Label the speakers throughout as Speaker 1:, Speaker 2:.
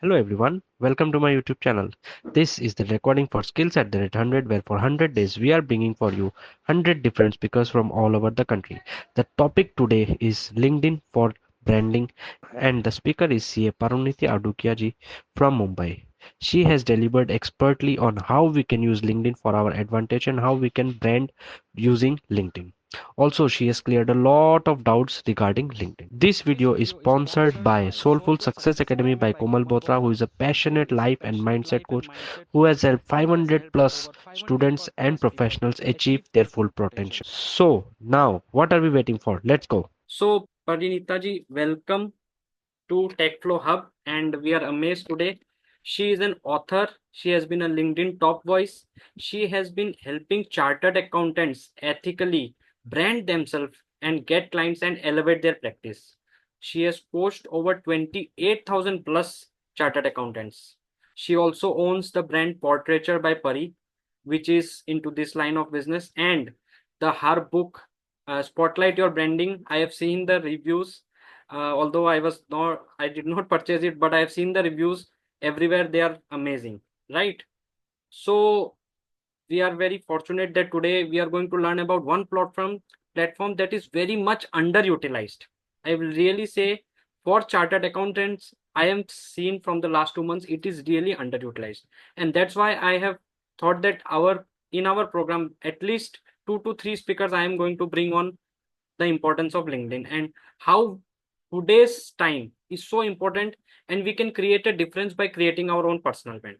Speaker 1: Hello everyone, welcome to my YouTube channel. This is the recording for Skills at the Rate 100 where for 100 days we are bringing for you 100 different speakers from all over the country. The topic today is LinkedIn for branding and the speaker is PArinita Adukia ji from Mumbai. She has delivered expertly on how we can use LinkedIn for our advantage and how we can brand using LinkedIn. Also, she has cleared a lot of doubts regarding LinkedIn. This video is sponsored by Soulful Success Academy by Komal Botra, who is a passionate life and mindset coach who has helped 500 plus students and professionals achieve their full potential. So, now what are we waiting for? Let's go.
Speaker 2: So, Parinita ji, welcome to TechFlow Hub, and we are amazed today. She is an author. She has been a LinkedIn top voice. She has been helping chartered accountants ethically brand themselves and get clients and elevate their practice. She has coached over 28,000 plus chartered accountants. She also owns the brand Portraiture by Pari, which is into this line of business, and the her book Spotlight Your Branding. I have seen the reviews, although I did not purchase it, but I have seen the reviews everywhere. They are amazing, right? So we are very fortunate that today we are going to learn about one platform that is very much underutilized. I will really say for chartered accountants, I am seen from the last 2 months, it is really underutilized. And that's why I have thought that in our program, at least 2 to 3 speakers I am going to bring on the importance of LinkedIn and how today's time is so important, and we can create a difference by creating our own personal brand.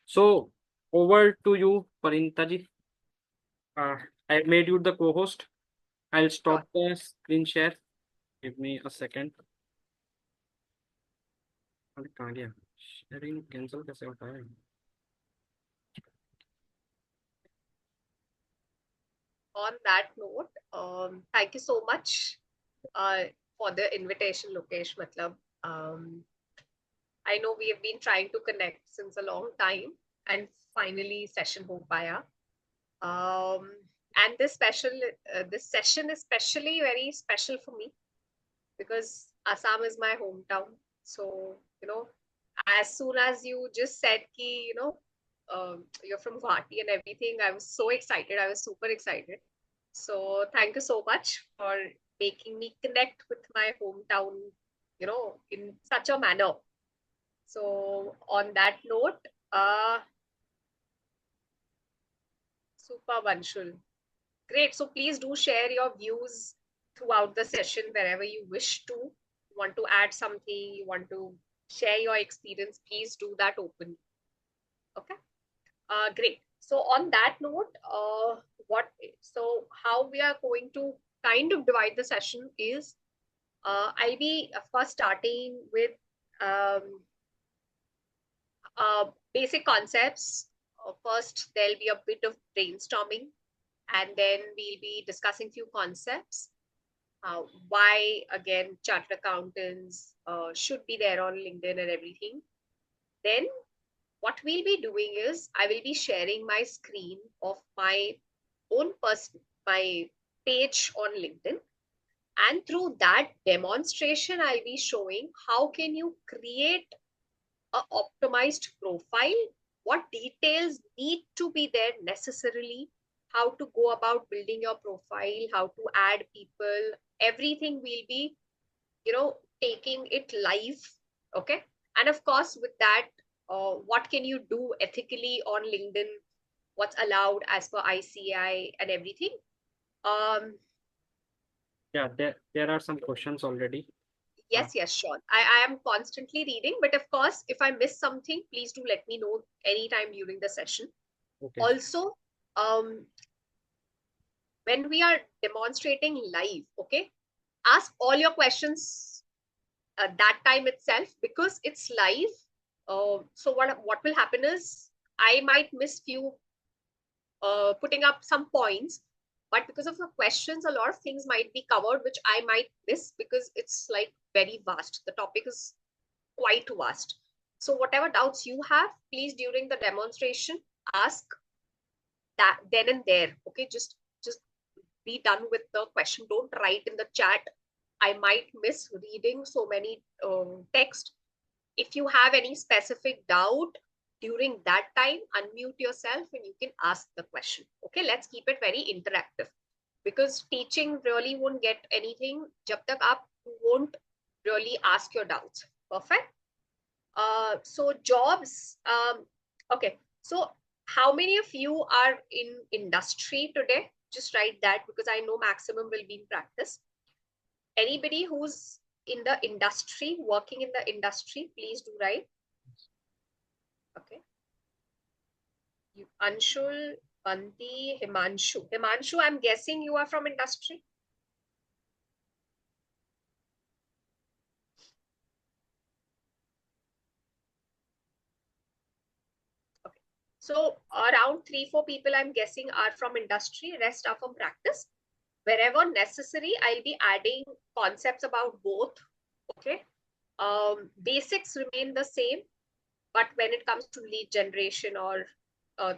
Speaker 2: So over to you, Parinita ji. I made you the co-host. I'll stop the screen share. Give me a second. अरे कहाँ गया? Sharing cancel कैसे होता है?
Speaker 3: On that note, thank you so much for the invitation, Lokesh. I know we have been trying to connect since a long time, and finally session ho paya. And this session is especially very special for me because Assam is my hometown. So as soon as you just said ki you're from Guwahati and everything, I was so excited. I was super excited. So thank you so much for making me connect with my hometown, in such a manner. So on that note, super Vanshul. Great. So please do share your views throughout the session wherever you wish to. You want to add something, you want to share your experience, please do that openly. Okay. Great. So on that note, how we are going to kind of divide the session is I'll be first starting with um, basic concepts. First, there'll be a bit of brainstorming, and then we'll be discussing few concepts. Why, again, chartered accountants should be there on LinkedIn and everything. Then what we'll be doing is I will be sharing my screen of my my page on LinkedIn. And through that demonstration, I'll be showing how can you create a optimized profile, what details need to be there necessarily, how to go about building your profile, how to add people, everything will be, taking it live. Okay. And of course, with that, what can you do ethically on LinkedIn? What's allowed as per ICI and everything?
Speaker 2: Yeah, there are some questions already.
Speaker 3: Yes, sure. I am constantly reading, but of course, if I miss something, please do let me know anytime during the session.
Speaker 2: Okay.
Speaker 3: Also, when we are demonstrating live, okay, ask all your questions at that time itself because it's live. So what will happen is I might miss few putting up some points, but because of the questions, a lot of things might be covered which I might miss because it's like very vast. The topic is quite vast. So whatever doubts you have, please during the demonstration ask that then and there. Okay, just be done with the question. Don't write in the chat. I might miss reading so many text. If you have any specific doubt during that time, unmute yourself and you can ask the question. Okay, let's keep it very interactive because teaching really won't get anything jab tak aap won't really ask your doubts. Perfect. So jobs. Okay. So how many of you are in industry today? Just write that because I know maximum will be in practice. Anybody who's in the industry, working in the industry, please do write. Okay. You, Anshul, Banti, Himanshu. Himanshu, I'm guessing you are from industry. Okay. So around 3-4 people I'm guessing are from industry. Rest are from practice. Wherever necessary, I'll be adding concepts about both. Okay. Basics remain the same, but when it comes to lead generation or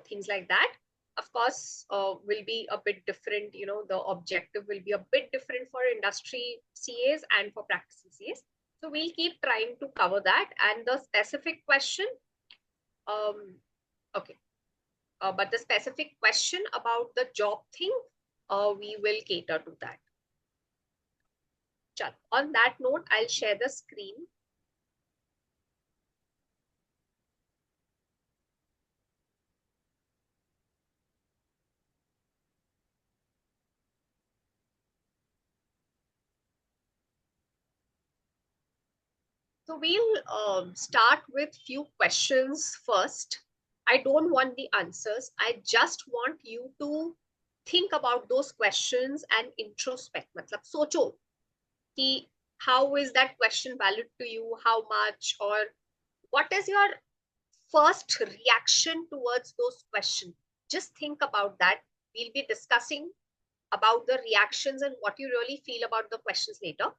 Speaker 3: things like that, of course, will be a bit different. You know, the objective will be a bit different for industry CAs and for practicing CAs. So we'll keep trying to cover that. And the specific question, okay, but the specific question about the job thing, we will cater to that. On that note, I'll share the screen. So we'll start with few questions first. I don't want the answers. I just want you to think about those questions and introspect. मतलब सोचो कि how is that question valid to you, how much, or what is your first reaction towards those questions. Just think about that. We'll be discussing about the reactions and what you really feel about the questions later.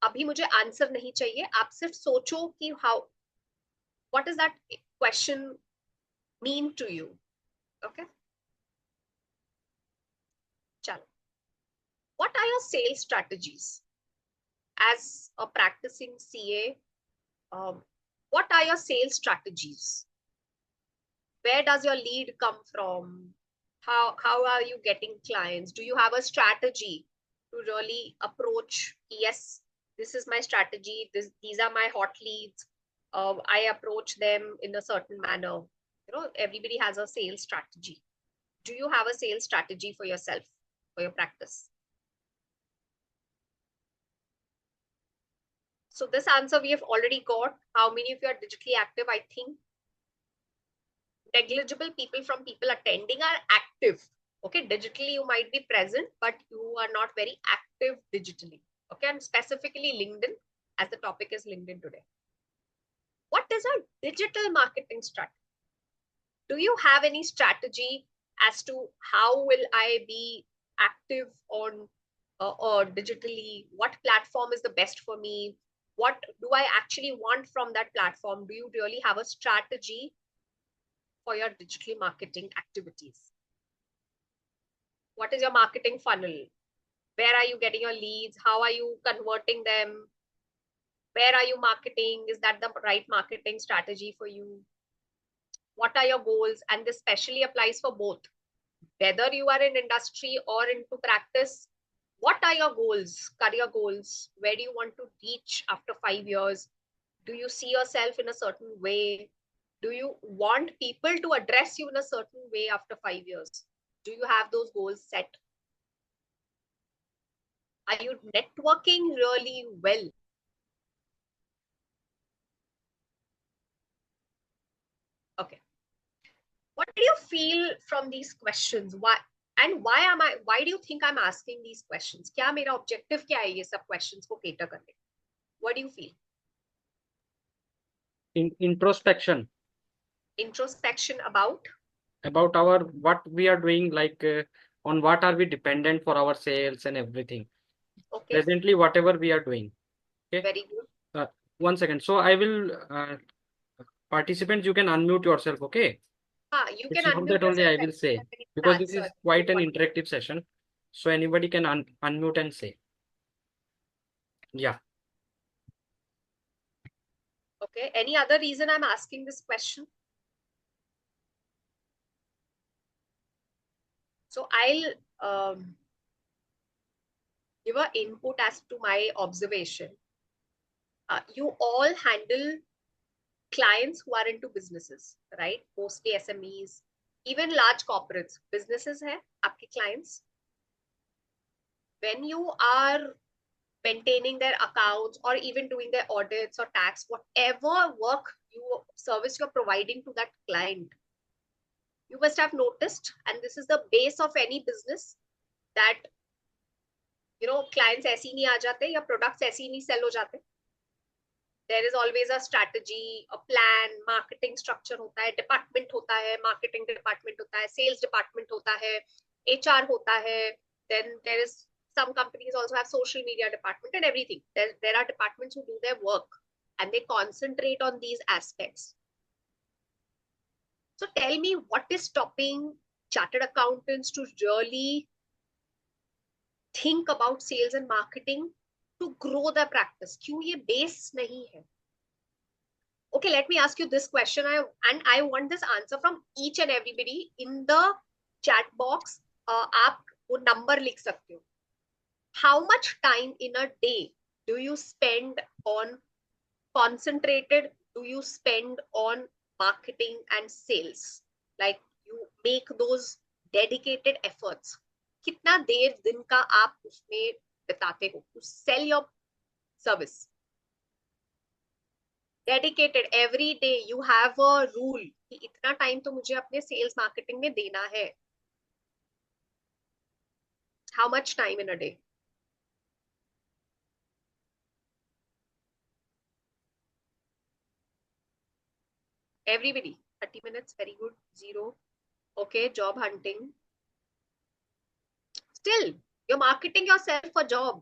Speaker 3: अभी मुझे answer नहीं चाहिए, आप सिर्फ सोचो कि how what is that question mean to you. Okay, चलो. What are your sales strategies as a practicing CA? What are your sales strategies? Where does your lead come from? How are you getting clients? Do you have a strategy to really approach? Yes, this is my strategy. These are my hot leads. I approach them in a certain manner. You know, everybody has a sales strategy. Do you have a sales strategy for yourself, for your practice? So this answer we have already got. How many of you are digitally active? I think negligible people from people attending are active. Okay, digitally you might be present, but you are not very active digitally. Okay, and specifically LinkedIn, as the topic is LinkedIn today. What is a digital marketing strategy? Do you have any strategy as to how will I be active on or digitally? What platform is the best for me? What do I actually want from that platform? Do you really have a strategy for your digital marketing activities? What is your marketing funnel? Where are you getting your leads? How are you converting them? Where are you marketing? Is that the right marketing strategy for you? What are your goals? And this especially applies for both. Whether you are in industry or into practice, what are your goals, career goals? Where do you want to reach after 5 years? Do you see yourself in a certain way? Do you want people to address you in a certain way after 5 years? Do you have those goals set? Are you networking really well? Okay. What do you feel from these questions? Why do you think I'm asking these questions? क्या मेरा objective क्या है ये सब questions को cater करने? What do you feel?
Speaker 2: Introspection.
Speaker 3: Introspection about
Speaker 2: Our what we are doing, like on what are we dependent for our sales and everything.
Speaker 3: okay.
Speaker 2: Presently, whatever we are doing. Okay.
Speaker 3: Very good.
Speaker 2: 1 second. So I will participants, you can unmute yourself. Okay.
Speaker 3: You
Speaker 2: It's
Speaker 3: can
Speaker 2: not
Speaker 3: unmute
Speaker 2: that only I
Speaker 3: yourself
Speaker 2: will say, because this is
Speaker 3: answer.
Speaker 2: quite an interactive session. So anybody can unmute and say. Yeah.
Speaker 3: Okay. Any other reason I'm asking this question? So I'll give an input as to my observation. You all handle clients who are into businesses, right? Mostly SMEs, even large corporates. Businesses hai, aapke clients. When you are maintaining their accounts or even doing their audits or tax, whatever work service you're providing to that client, you must have noticed, and this is the base of any business, that clients ऐसे ही नहीं आ जाते या products ऐसे ही नहीं sell हो जाते. There is always a strategy, a plan, marketing structure होता है, department होता है, marketing department होता है, sales department होता है, HR होता है. Then there is some companies also have social media department and everything. There are departments who do their work and they concentrate on these aspects. So tell me, what is stopping chartered accountants to really think about sales and marketing to grow their practice? क्यों ये base नहीं है? Okay, let me ask you this question. I want this answer from each and everybody. In the chat box, आप वो number लिख सकते हो. How much time in a day do you spend on concentrated? Do you spend on marketing and sales? Like you make those dedicated efforts. कितना देर दिन का आप उसमें बिताते हो to sell your service? Dedicated every day you have a rule कि इतना time तो मुझे अपने सेल्स मार्केटिंग में देना है. How much time in a day? Everybody. 30 minutes. Very good. 0. Okay. Job hunting. Still, you're marketing yourself for job.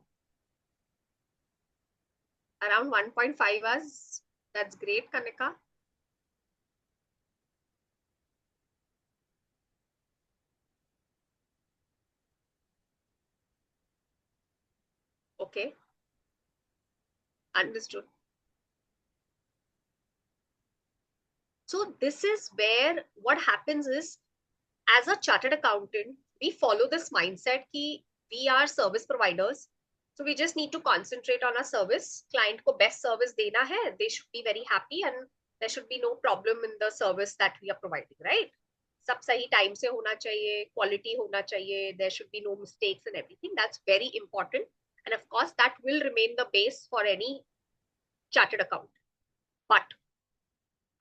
Speaker 3: Around 1.5 hours. That's great, Kanika. Okay. Understood. So this is where what happens is, as a chartered accountant, we follow this mindset कि we are service providers. So we just need to concentrate on our service. Client को best service देना है. They should be very happy and there should be no problem in the service that we are providing, right? सब सही time से होना चाहिए, quality होना चाहिए, there should be no mistakes and everything. That's very important. And of course, that will remain the base for any chartered accountant. But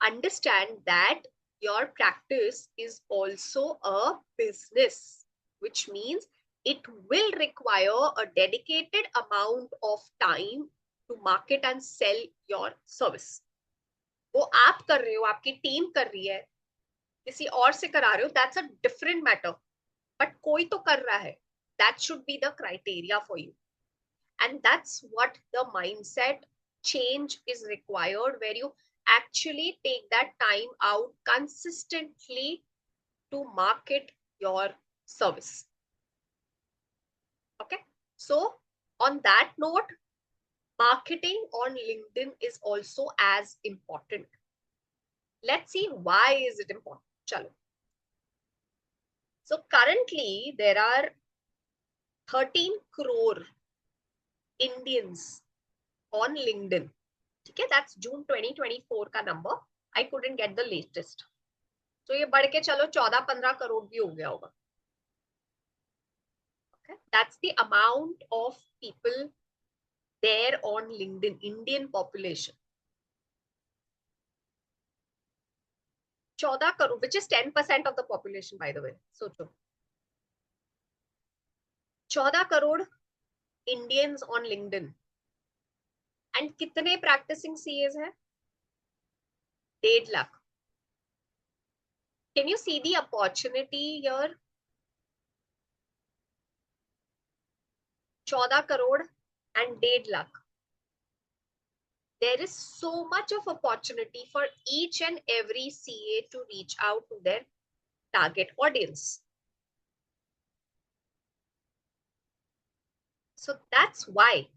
Speaker 3: understand that your practice is also a business, which means it will require a dedicated amount of time to market and sell your service. वो आप कर रहे हो, आपकी team कर रही है, किसी और से करा रहे हो, that's a different matter. But कोई तो कर रहा है. That should be the criteria for you. And that's what the mindset change is required, where you actually take that time out consistently to market your service. Okay. So on that note, marketing on LinkedIn is also as important. Let's see why is it important. Chalo. So currently there are 13 crore Indians on LinkedIn. Okay, that's June 2024 का number. I couldn't get the latest. So ये बढ़ के चलो 14-15 करोड़ भी हो गया होगा. Okay, that's the amount of people there on LinkedIn, Indian population. 14 crore, which is 10% of the population, by the way. सोचो 14 crore Indians on LinkedIn. And कितने practicing CAs हैं? 1.5 lakh. Can you see the opportunity here? 14 crore and 1.5 lakh. There is so much of opportunity for each and every CA to reach out to their target audience. So that's why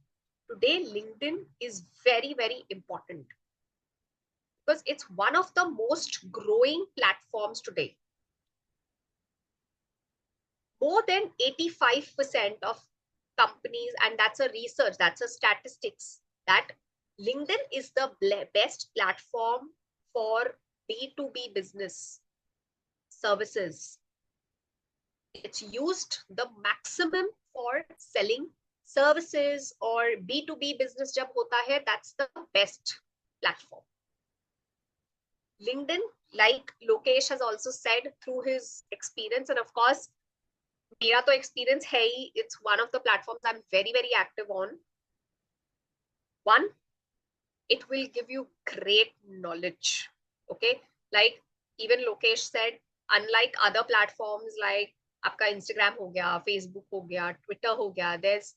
Speaker 3: today LinkedIn is very, very important. because it's one of the most growing platforms today. More than 85% of companies, and that's a research, that's a statistics, that LinkedIn is the best platform for B2B business services. It's used the maximum for selling services or B2B business jab hota hai, that's the best platform. LinkedIn, like Lokesh has also said through his experience, and of course, मेरा तो experience है ही, it's one of the platforms I'm very, very active on. One, it will give you great knowledge. Okay, like even Lokesh said, unlike other platforms like आपका Instagram हो गया, Facebook हो गया, Twitter हो गया, there's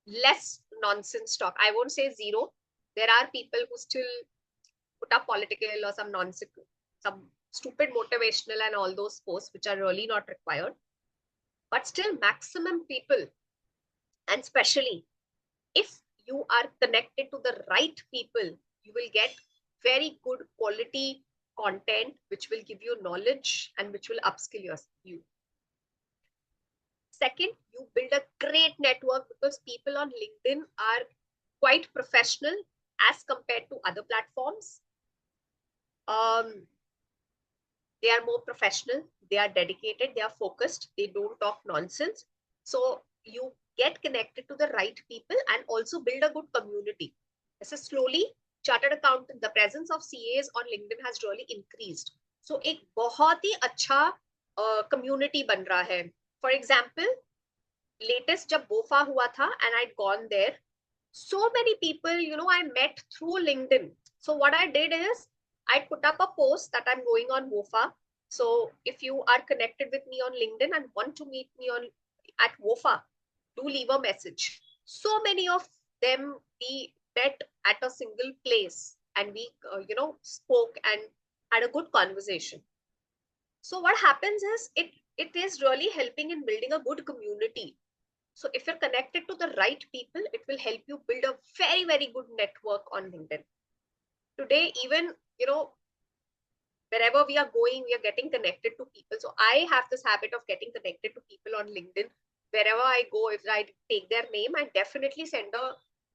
Speaker 3: less nonsense talk. I won't say zero. There are people who still put up political or some nonsense, some stupid motivational and all those posts which are really not required. But still, maximum people, and especially if you are connected to the right people, you will get very good quality content which will give you knowledge and which will upskill you. Second, you build a great network because people on LinkedIn are quite professional as compared to other platforms. They are more professional, they are dedicated, they are focused, they don't talk nonsense. So you get connected to the right people and also build a good community. So slowly, chartered accountant, the presence of CAs on LinkedIn has really increased. So एक बहुत ही अच्छा community बन रहा है. For example, latest जब BOFA हुआ था and I'd gone there, so many people, I met through LinkedIn. So what I did is I put up a post that I'm going on WOFA. So if you are connected with me on LinkedIn and want to meet me at WOFA, do leave a message. So many of them, we met at a single place and we, spoke and had a good conversation. So what happens is it is really helping in building a good community. So if you're connected to the right people, it will help you build a very, very good network on LinkedIn. Today, even, wherever we are going, we are getting connected to people. So I have this habit of getting connected to people on LinkedIn. Wherever I go, if I take their name, I definitely send a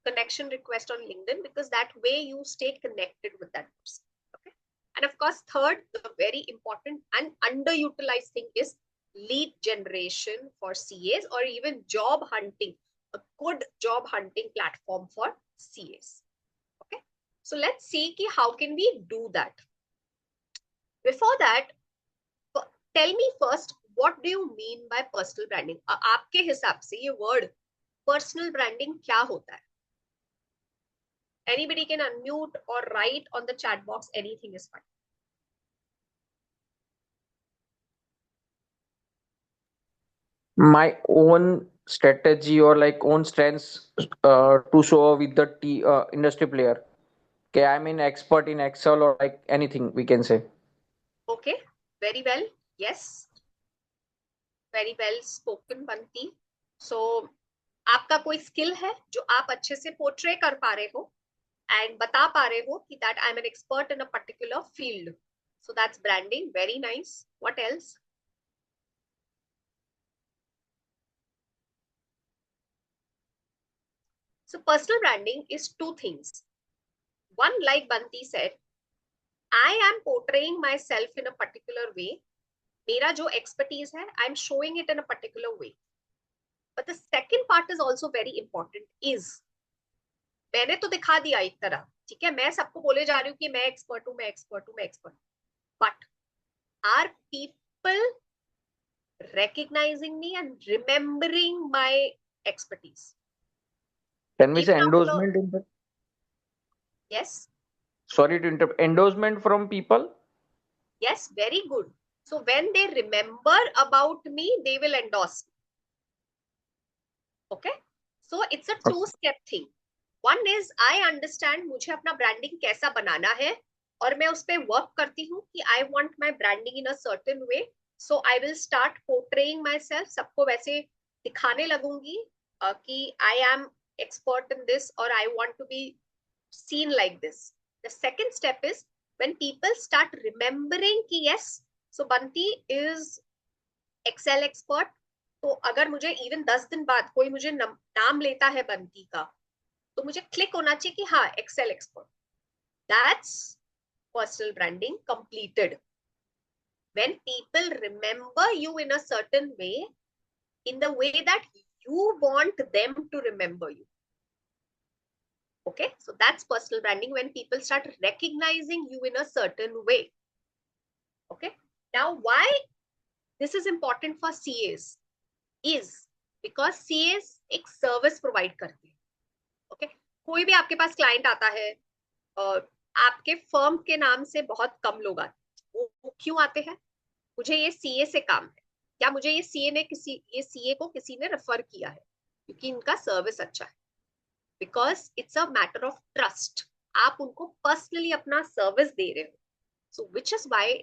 Speaker 3: connection request on LinkedIn because that way you stay connected with that person. Okay. And of course, third, the very important and underutilized thing is lead generation for CAs or even job hunting, a good job hunting platform for CAs. Okay. So let's see how can we do that. Before that, tell me first, what do you mean by personal branding? आपके हिसाब से ये word personal branding क्या होता है? Anybody can unmute or write on the chat box. Anything is fine.
Speaker 4: My own strategy or like own strengths to show with the industry player. Okay, I'm an expert in Excel or like anything we can say.
Speaker 3: Okay, very well. Yes, very well spoken, Banti. So, आपका कोई skill है जो आप अच्छे से portray कर पा रहे हो and बता पा रहे हो कि that I'm an expert in a particular field. So that's branding. Very nice. What else? So personal branding is two things. One, like Banti said, I am portraying myself in a particular way. मेरा जो expertise है, I'm showing it in a particular way. But the second part is also very important is, मैंने तो दिखा दिया एक तरह, ठीक है, मैं सबको बोले जा रही हूँ कि मैं expert हूँ, मैं expert हूँ, मैं expert. But are people recognizing me and remembering my expertise?
Speaker 4: Can we say endorsement in that?
Speaker 3: Yes.
Speaker 4: Sorry to interrupt. Endorsement from people?
Speaker 3: Yes, very good. So when they remember about me, they will endorse me. Okay. So it's a two-step thing. One is I understand मुझे अपना branding कैसा बनाना है और मैं उस पे work करती हूँ कि I want my branding in a certain way. So I will start portraying myself. सबको वैसे दिखाने लगूंगी कि I am expert in this or I want to be seen like this. The second step is when people start remembering कि yes, so Banti is Excel expert, तो अगर मुझे even 10 दिन बाद कोई मुझे नाम लेता है बंटी का, तो मुझे क्लिक होना चाहिए कि हाँ Excel expert. That's personal branding completed. When people remember you in a certain way, in the way that you want them to remember you. Okay, so that's personal branding, when people start recognizing you in a certain way. Okay, now why this is important for CAs is because CAs एक service provide करते हैं. Okay, कोई भी आपके पास client आता है, आपके firm के नाम से बहुत कम लोग आते हैं. वो क्यों आते हैं? मुझे ये सीए से काम है, या मुझे ये सीए को किसी ने रेफर किया है क्योंकि इनका सर्विस अच्छा है. Because it's a matter of trust. आप उनको पर्सनली अपना सर्विस दे रहे हो. So which is why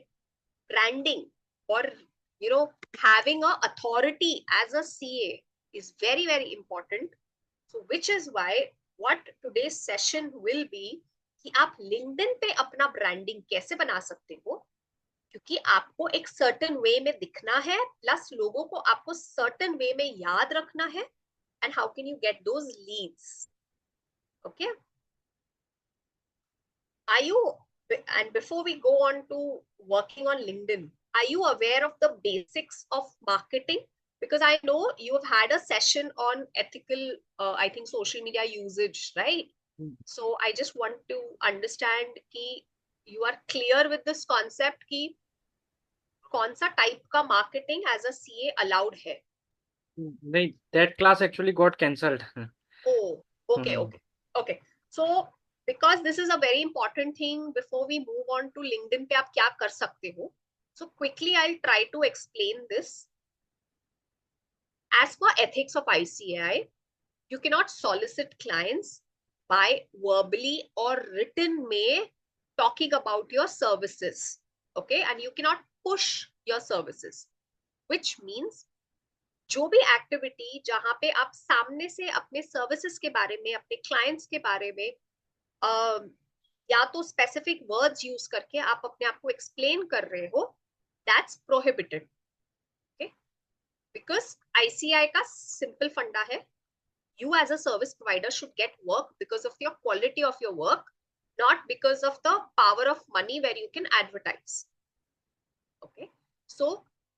Speaker 3: branding or having a authority as a CA is very very important. So which is why what today's session will be कि आप LinkedIn पे अपना ब्रांडिंग कैसे बना सकते हो, क्योंकि आपको एक सर्टेन वे में दिखना है, प्लस लोगों को आपको सर्टेन वे में याद रखना है. And how can you get those leads. Okay, are you, and before we go on to working on LinkedIn, are you aware of the basics of marketing? Because I know you have had a session on ethical, I think social media usage, right? So I just want to understand कि you are clear with this concept कि कौन सा type का marketing as a CA allowed है.
Speaker 2: नहीं, that class actually got cancelled.
Speaker 3: Oh, okay. So because this is a very important thing, before we move on to LinkedIn पे आप क्या कर सकते हो, so quickly I'll try to explain this. As for ethics of ICAI, you cannot solicit clients by verbally or written में talking about your services. Okay, and you cannot push your services, which means जो भी activity जहां पे आप सामने से अपने services के बारे में, अपने क्लाइंट्स के बारे में या तो स्पेसिफिक वर्ड्स यूज करके आप अपने आप को एक्सप्लेन कर रहे हो, that's prohibited. Okay, because ICI का सिंपल फंडा है, you as a service provider should get work because of your quality of your work, not because of the power of money where you can advertise. Okay, so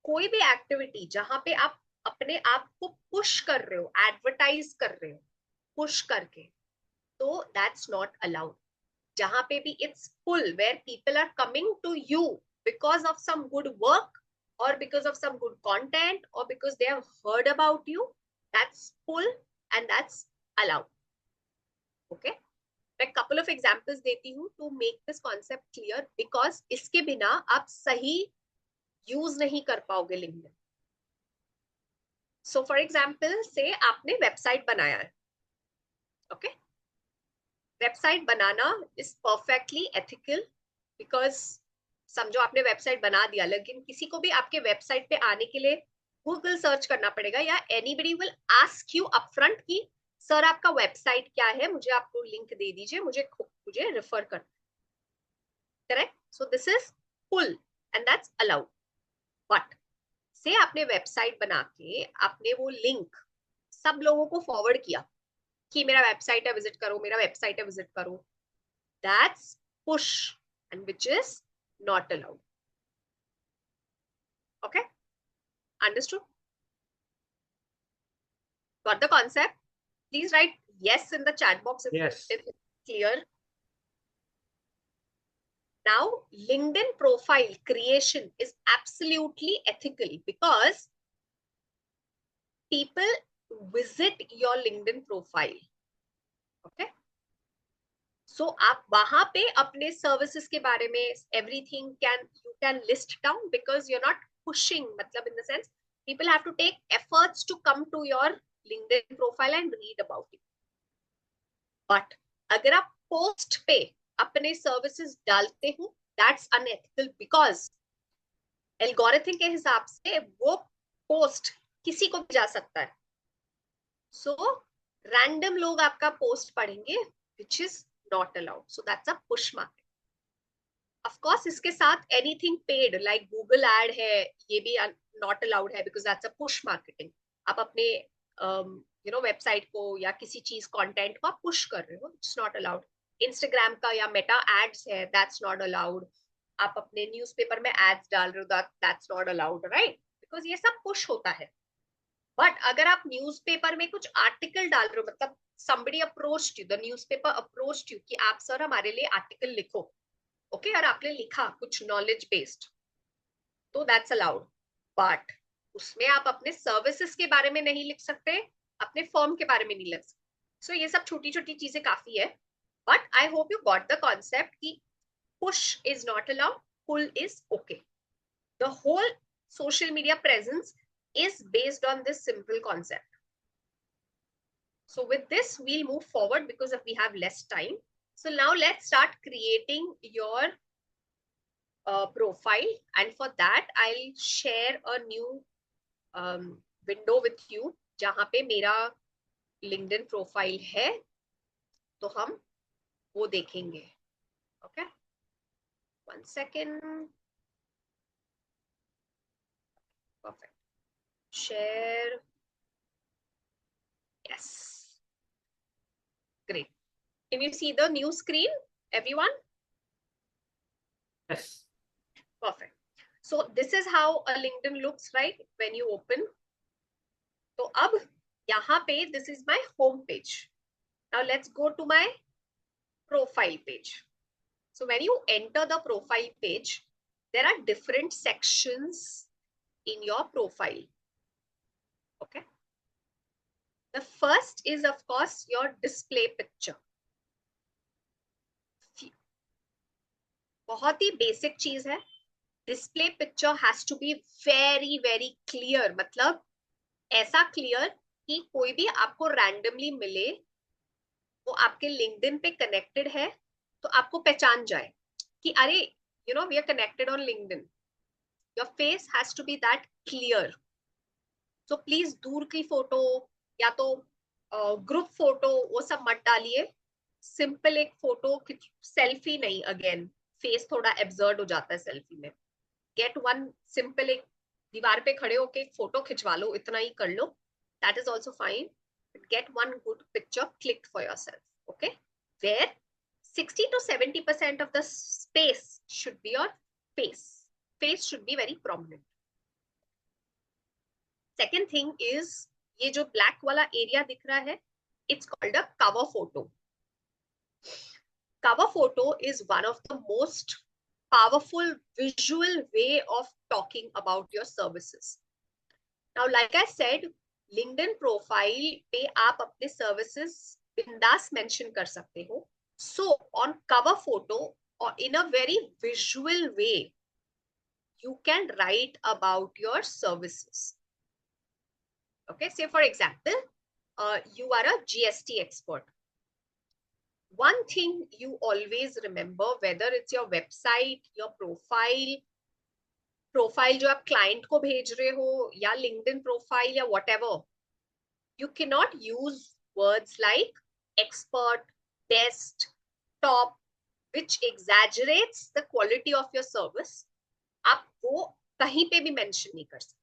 Speaker 3: कोई भी activity जहां पे आप अपने आप को पुश कर रहे हो, एडवर्टाइज कर रहे हो पुश करके, तो दैट्स नॉट अलाउड. जहां पे भी it's pull, where people are coming to you because of some good work or because of some good content or because they have heard about you, that's pull and that's allowed. Okay, मैं couple of examples देती हूँ to make this concept clear, because इसके बिना आप सही use नहीं कर पाओगे LinkedIn. So for example, say आपने वेबसाइट बनाया है. Okay, website banana is perfectly ethical, because समझो आपने वेबसाइट बना दिया, लेकिन किसी को भी आपके वेबसाइट पे आने के लिए गूगल सर्च करना पड़ेगा, या anybody will ask you upfront कि सर आपका वेबसाइट क्या है, मुझे आपको लिंक दे दीजिए, मुझे रेफर कर. Correct? So this is pull and that's allowed. But say आपने वेबसाइट बना के आपने वो लिंक सब लोगों को फॉरवर्ड किया कि मेरा वेबसाइट है विजिट करो, मेरा वेबसाइट है विजिट करो, that's push and which is not allowed. Okay, understood? Got the concept? Please write yes in the chat box if it's clear. Now LinkedIn profile creation is absolutely ethical because people visit your LinkedIn profile. Okay, so आप वहां पे अपने services के बारे में everything you can list down, because you're not pushing, मतलब in the sense people have to take efforts to come to your LinkedIn profile and read about it. But अगर आप पोस्ट पे अपने सर्विसेज डालते हो, that's unethical, because एल्गोरिथम के हिसाब से वो पोस्ट किसी को भी जा सकता है. So random लोग आपका पोस्ट पढ़ेंगे, which is not allowed. So that's a push market. Of course इसके साथ anything paid like Google ad है, ये भी नॉट अलाउड है because that's a push marketing. आप अपने वेबसाइट को या किसी चीज कंटेंट को आप पुश कर रहे हो, इट्स नॉट अलाउड. इंस्टाग्राम का या मेटा एड्स है, दैट्स नॉट अलाउड. आप अपने न्यूज़पेपर में एड्स डाल रहे हो, that's not allowed, right? Because ये सब पुश होता है. बट अगर आप न्यूज़पेपर में कुछ आर्टिकल डाल रहे हो, मतलब somebody approached you, the newspaper approached you कि आप सर हमारे लिए आर्टिकल लिखो, ओके, और आपने लिखा कुछ नॉलेज बेस्ड, तो दैट्स अलाउड. बट उसमें आप अपने सर्विसेज के बारे में नहीं लिख सकते, अपने फर्म के बारे में नहीं लिख सकते. सो ये सब छोटी छोटी चीजें काफी है. But I hope you got the concept कि push is not allowed, pull is okay. The whole social media presence is based on this simple concept. So with this, we'll move forward because we have less time. So now let's start creating your profile. And for that, I'll share a new window with you, जहाँ पे मेरा LinkedIn profile है, तो हम वो देखेंगे. Okay? 1 second. Perfect. Share. Yes. Great. Can you see the new screen, everyone?
Speaker 2: Yes.
Speaker 3: Perfect. So this is how a LinkedIn looks like when you open. तो अब यहाँ पे this is my home page. Now let's go to my profile page. So when you enter the profile page, there are different sections in your profile. Okay. The first is of course your display picture. बहुत ही basic चीज है. Display picture has to be very very clear, मतलब ऐसा clear कि कोई भी आपको randomly मिले, वो आपके लिंक्डइन पे कनेक्टेड है तो आपको पहचान जाए कि अरे we are connected on LinkedIn. Your face has to be that clear. So please दूर की फोटो या तो ग्रुप फोटो वो सब मत डालिए. सिंपल एक फोटो, सेल्फी नहीं, अगेन फेस थोड़ा एब्जर्ड हो जाता है सेल्फी में. गेट वन सिंपल, एक दीवार पे खड़े होके एक फोटो खिंचवा लो, इतना ही कर लो, that is also fine. Get one good picture clicked for yourself, okay, where 60 to 70% of the space should be your face. Face should be very prominent. Second thing is, ये जो black वाला area दिख रहा है, it's called a cover photo. Cover photo is one of the most powerful visual way of talking about your services. Now, like I said, LinkedIn profile पे आप अपने services बिंदास मेंशन कर सकते हो. सो ऑन कवर फोटो और in a very visual way you can write about your services. Okay, say for example, you are a GST expert. One thing you always remember, whether it's your website, your profile जो आप client को भेज रहे हो या LinkedIn profile या whatever, you cannot use words like expert, best, top, which exaggerates the quality of your service. आप वो कहीं पे भी मेंशन नहीं कर सकते.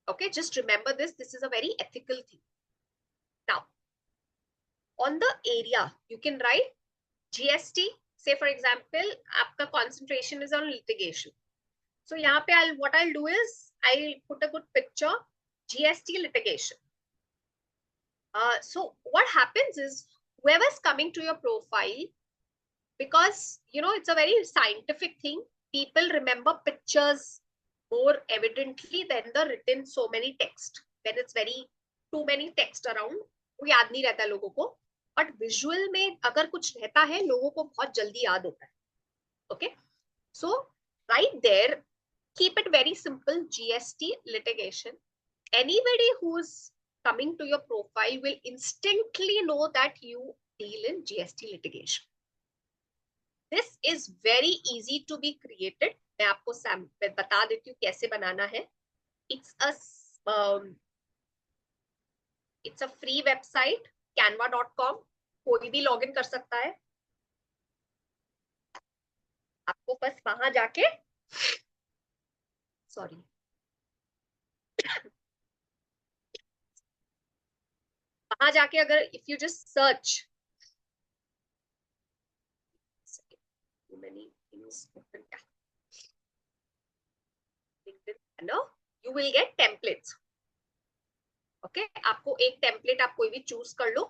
Speaker 3: Okay, just remember this. This is a very ethical thing. Now, on the area, you can write GST. Say for example, आपका concentration is on litigation. So यहाँ पे what I'll do is I'll put a good picture, GST litigation. So what happens is, whoever's coming to your profile, because it's a very scientific thing, people remember pictures more evidently than the written so many text. When it's very too many text around, वो याद नहीं रहता लोगों को. But visual में अगर कुछ रहता है, लोगों को बहुत जल्दी याद होता है. Okay, so right there, keep it very simple, GST litigation. Anybody who's coming to your profile will instantly know that you deal in GST litigation. This is very easy to be created. मैं आपको बता देती हूँ कैसे बनाना है. It's a free website, canva.com. कोई भी login कर सकता है. आपको बस वहां जाके सॉरी वहां जाके अगर if you just search many things open you will get templates. Okay आपको एक टेम्पलेट आप कोई भी चूज कर लो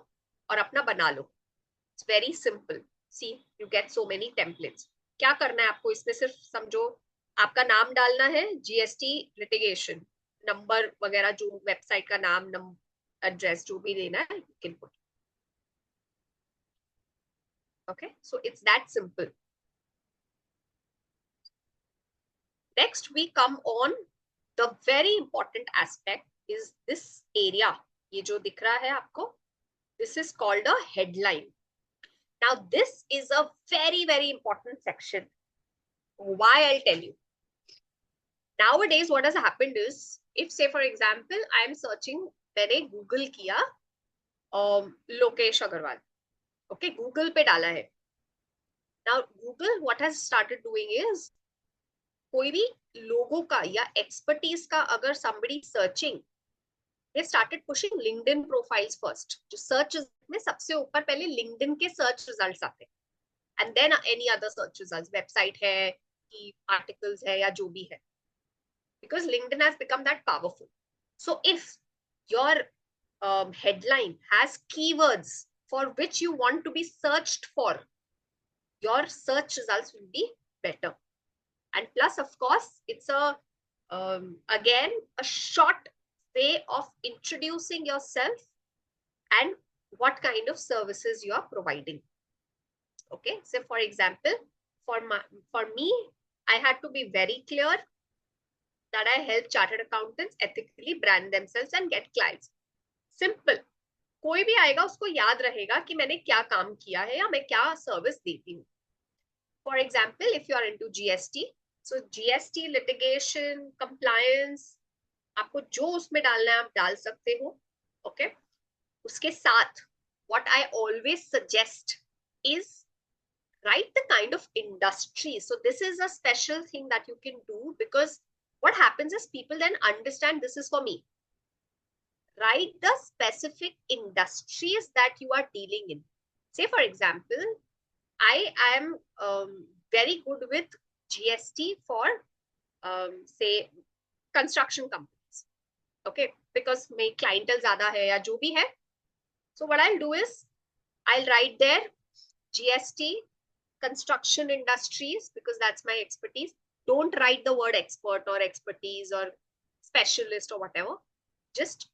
Speaker 3: और अपना बना लो. It's very simple. See you get so many templates. क्या करना है आपको इसमें? सिर्फ समझो आपका नाम डालना है, जीएसटी लिटिगेशन नंबर वगैरह, जो वेबसाइट का नाम, एड्रेस जो भी देना है, you can put. Okay so it's that simple. Next we come on the very important aspect is this area. ये जो दिख रहा है आपको, this is called a headline. Now this is a very very important section. Why? I'll tell you. Nowadays what has happened is, if say for example I am searching, मैंने Google किया Lokesh Agarwal, okay, Google पे डाला है. Now Google what has started doing is, कोई भी लोगों का या एक्सपर्टीज का अगर somebody searching, they started pushing LinkedIn profiles first. जो सर्च में सबसे ऊपर पहले LinkedIn के सर्च रिजल्ट्स आते हैं, and then any other search results, website है कि आर्टिकल्स है या जो भी है, because LinkedIn has become that powerful. So if your headline has keywords for which you want to be searched for, your search results will be better. And plus of course it's a again a short way of introducing yourself and what kind of services you are providing. Okay, so for example, for me I had to be very clear that I help chartered accountants ethically brand themselves and get clients. Simple. कोई भी आएगा उसको याद रहेगा कि मैंने क्या काम किया है या मैं क्या सर्विस देती हूँ. For example, if you are into GST, so GST litigation compliance, आपको जो उसमें डालना है आप डाल सकते हो. ओके उसके साथ what I always suggest is write the kind of industry. So this is a special thing that you can do, because what happens is people then understand this is for me. Write the specific industries that you are dealing in. Say for example, I am very good with GST for say construction companies. Okay, because my clientele ज़्यादा है या जो भी है. So what I'll do is I'll write there GST construction industries, because that's my expertise. Don't write the word expert or expertise or specialist or whatever. Just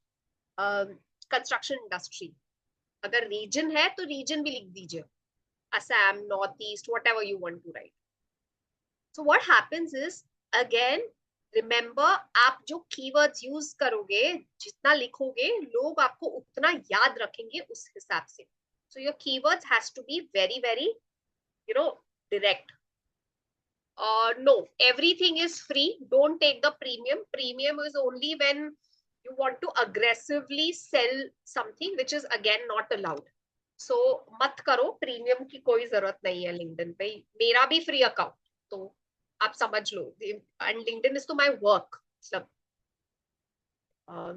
Speaker 3: construction industry. अगर region है तो region भी लिख दीजिए, Assam, Northeast, whatever you want to write. So what happens is, again remember, आप जो keywords use करोगे, जितना लिखोगे, लोग आपको उतना याद रखेंगे उस हिसाब से. So your keywords has to be very very direct. No, everything is free. Don't take the premium. Premium is only when you want to aggressively sell something, which is again not allowed. So मत करो, premium की कोई जरूरत नहीं है LinkedIn पे. मेरा भी फ्री अकाउंट, तो आप समझ लो. And LinkedIn is to my work.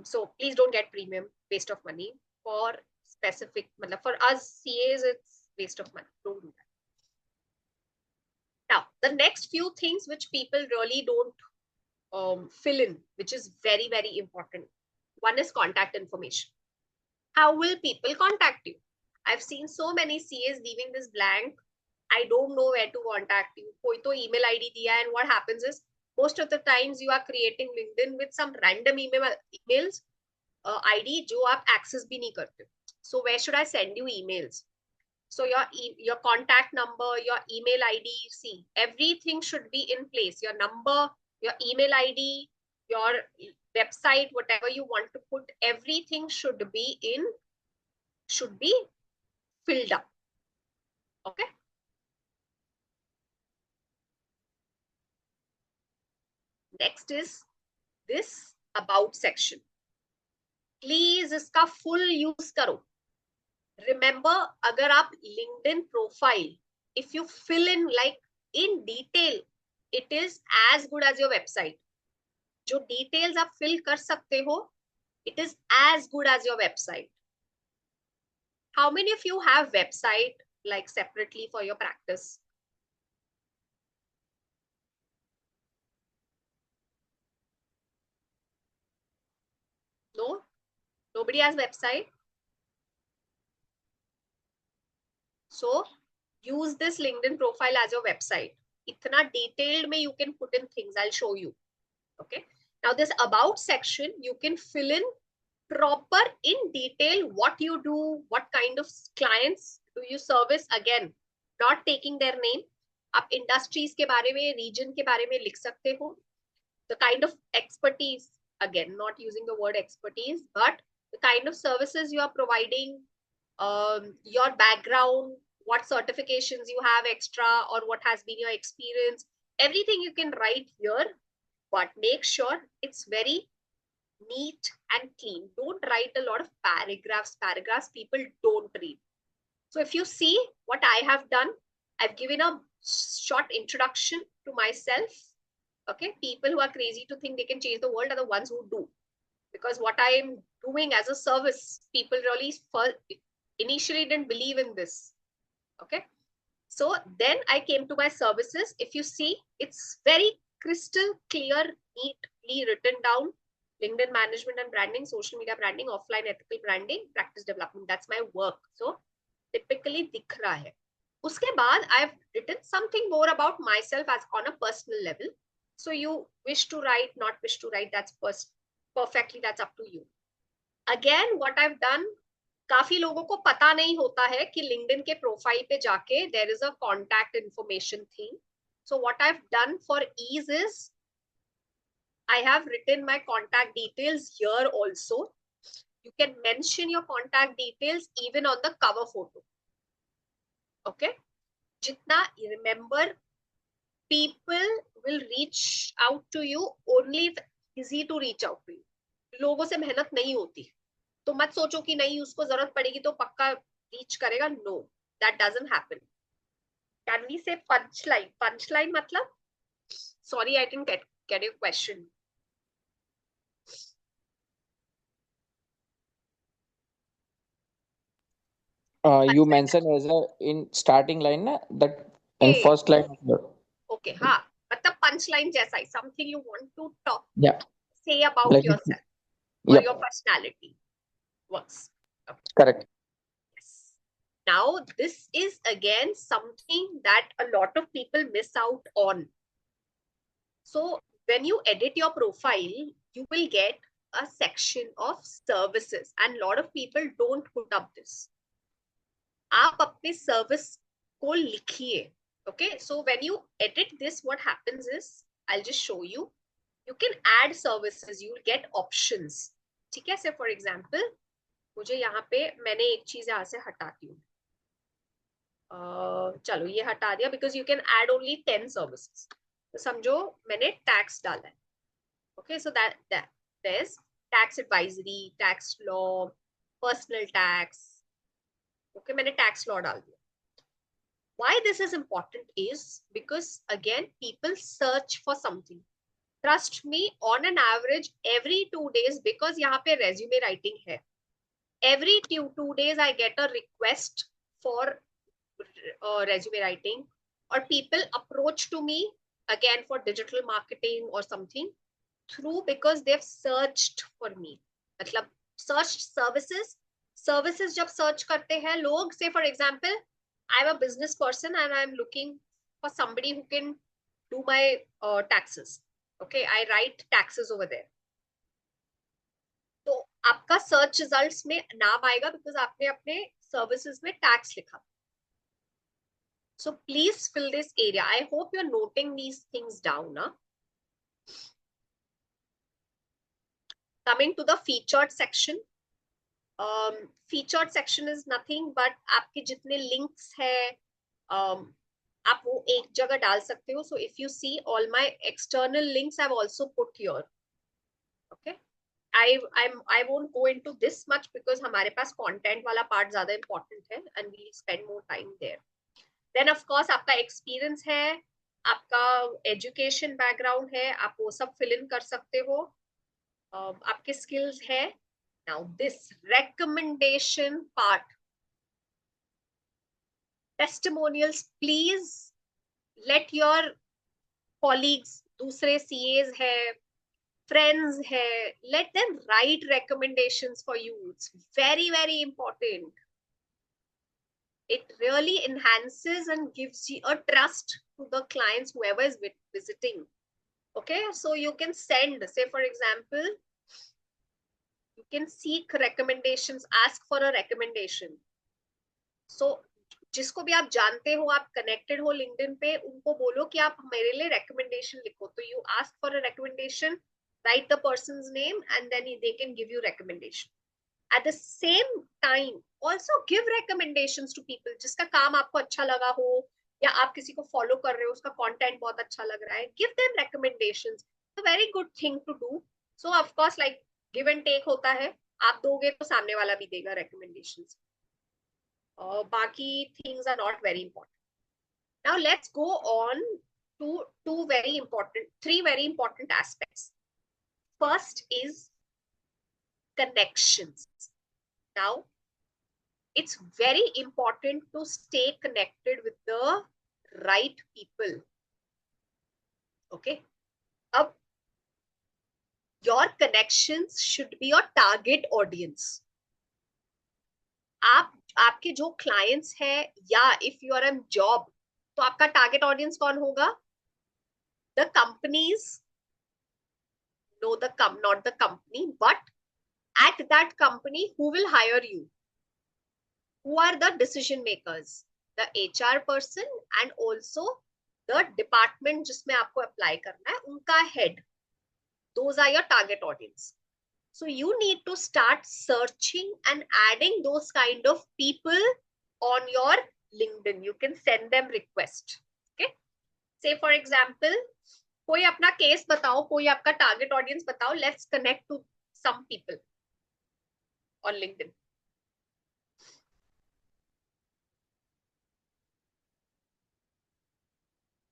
Speaker 3: So please don't get premium, waste of money. For specific, for us CAs, it's waste of money. Don't do that. Now, the next few things which people really don't fill in, which is very, very important. One is contact information. How will people contact you? I've seen so many CAs leaving this blank. I don't know where to contact you. कोई तो email ID दिया, and what happens is, most of the times you are creating LinkedIn with some random emails ID जो आप access भी नहीं करते. So where should I send you emails? So your contact number, your email ID, see, everything should be in place. Your number, your email ID, your website, whatever you want to put, everything should be filled up. Okay. Next is this about section. Please इसका full use करो. Remember, अगर आप LinkedIn profile, if you fill in like in detail, it is as good as your website. जो details आप fill कर सकते हो, it is as good as your website. How many of you have website like separately for your practice? No? Nobody has website? So use this LinkedIn profile as your website. Itna detailed mein you can put in things. I'll show you. Okay. Now this about section, you can fill in proper in detail what you do, what kind of clients do you service. Again, not taking their name. आप industries के बारे में, region के बारे में लिख सकते हो. The kind of expertise, again, not using the word expertise, but the kind of services you are providing, your background, what certifications you have extra, or what has been your experience. Everything you can write here, but make sure it's very neat and clean. Don't write a lot of paragraphs. Paragraphs people don't read. So if you see what I have done, I've given a short introduction to myself. Okay, people who are crazy to think they can change the world are the ones who do. Because what I'm doing as a service, people really initially didn't believe in this. Okay, so then I came to my services. If you see, it's very crystal clear, neatly written down. LinkedIn management and branding, social media branding, offline ethical branding, practice development. That's my work. So typically दिख रहा है. उसके बाद I've written something more about myself as on a personal level. So you wish to write, not wish to write, that's perfectly, that's up to you. Again, what I've done, काफी लोगों को पता नहीं होता है कि LinkedIn के profile पे जाके there is a contact information thing. So what I've done for ease is I have written my contact details here also. You can mention your contact details even on the cover photo. Okay. Jitna, remember, people will reach out to you only if easy to reach out to you. लोगों से मेहनत नहीं होती. तो मत सोचो कि नहीं उसको जरूरत पड़ेगी तो पक्का रीच करेगा. No, that doesn't happen. Can we say punch line? Punch line मतलब, sorry I didn't get your question.
Speaker 4: You mentioned as a in starting line na, that in
Speaker 3: Okay,
Speaker 4: first line.
Speaker 3: okay, हाँ, मतलब punch line जैसा ही, something you want to talk,
Speaker 4: Yeah,
Speaker 3: say about
Speaker 4: like
Speaker 3: yourself or
Speaker 4: yep,
Speaker 3: your personality. Works. Okay.
Speaker 4: correct.
Speaker 3: Yes. Now this is again something that a lot of people miss out on. So when you edit your profile, you will get a section of services, and a lot of people don't put up this. आप अपने service को लिखिए. Okay, so when you edit this, what happens is, I'll just show you. You can add services, you will get options. ठीक है? So for example, मुझे यहाँ पे मैंने एक चीज यहाँ से हटाती हूँ. चलो ये हटा दिया, because you can add only 10 services. तो समझो मैंने टैक्स डाला है. Okay, so that there's tax advisory, tax law, personal tax. Okay, मैंने tax law डाल दिया. Why this is important is because again people search for something. Trust me, on an average every 2 days, because यहाँ पे resume writing है, every 2 days I get a request for resume writing, or people approach to me again for digital marketing or something through, because they've searched for me. मतलब searched services जब search करते हैं लोग, say for example I'm a business person and I'm looking for somebody who can do my taxes. Okay, I write taxes over there. तो आपका search results में नाम आएगा because आपने अपने services में tax लिखा. So please fill this area. I hope you're noting these things down. Huh? Coming to the featured section. Featured section is nothing but आपके जितने links है, आप वो एक जगह डाल सकते हो. So if you see, all my external links I've also put here. Okay, I won't go into this much because हमारे पास content वाला part ज़्यादा important है and we spend more time there. Then of course आपका experience है, आपका education background है, आप वो सब फिल इन कर सकते हो, आपके स्किल्स है. Now this recommendation part, testimonials, please let your colleagues, दूसरे CAs है, friends है, let them write recommendations for you. It's very, very important. It really enhances and gives you a trust to the clients, whoever is visiting. Okay, so you can send, say for example, you can seek recommendations, ask for a recommendation. So जिसको भी आप जानते हो, आप connected हो LinkedIn पे, उनको बोलो कि आप मेरे लिए recommendation लिखो. तो you ask for a recommendation, write the person's name, and then they can give you recommendation. At the same time, also give recommendations to people जिसका काम आपको अच्छा लगा हो, या आप किसी को फॉलो कर रहे हो, उसका कंटेंट बहुत अच्छा लग रहा है, give them recommendations. It's a very good thing to do. So of course, like give and take होता है, आप दोगे तो सामने वाला भी देगा recommendations. Baki things are not very important. Now let's go on to three very important aspects. First is connections. Now, it's very important to stay connected with the right people. Okay. Your connections should be your target audience. आपके जो clients है, या if you are in job, तो आपका target audience कौन होगा? The companies, not the company, but at that company, who will hire you? Who are the decision makers? The HR person and also the department जिसमें आपको apply करना है, उनका head. Those are your target audience. So you need to start searching and adding those kind of people on your LinkedIn. You can send them request. Okay. Say for example, कोई अपना case बताओ, कोई आपका target audience बताओ. Let's connect to some people on LinkedIn.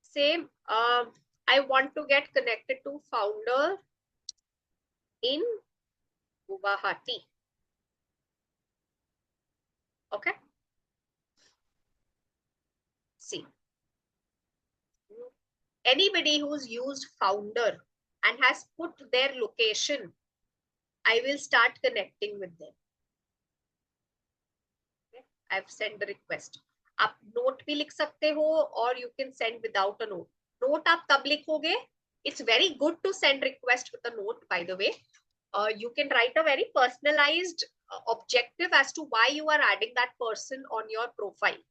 Speaker 3: Same. I want to get connected to founder in Guwahati. Okay. See, anybody who's used founder and has put their location, I will start connecting with them. Okay. I've sent the request. आप note भी लिख सकते हो, or you can send without a note. Note आप तब लिखोगे. It's very good to send request with a note, by the way. You can write a very personalized objective as to why you are adding that person on your profile.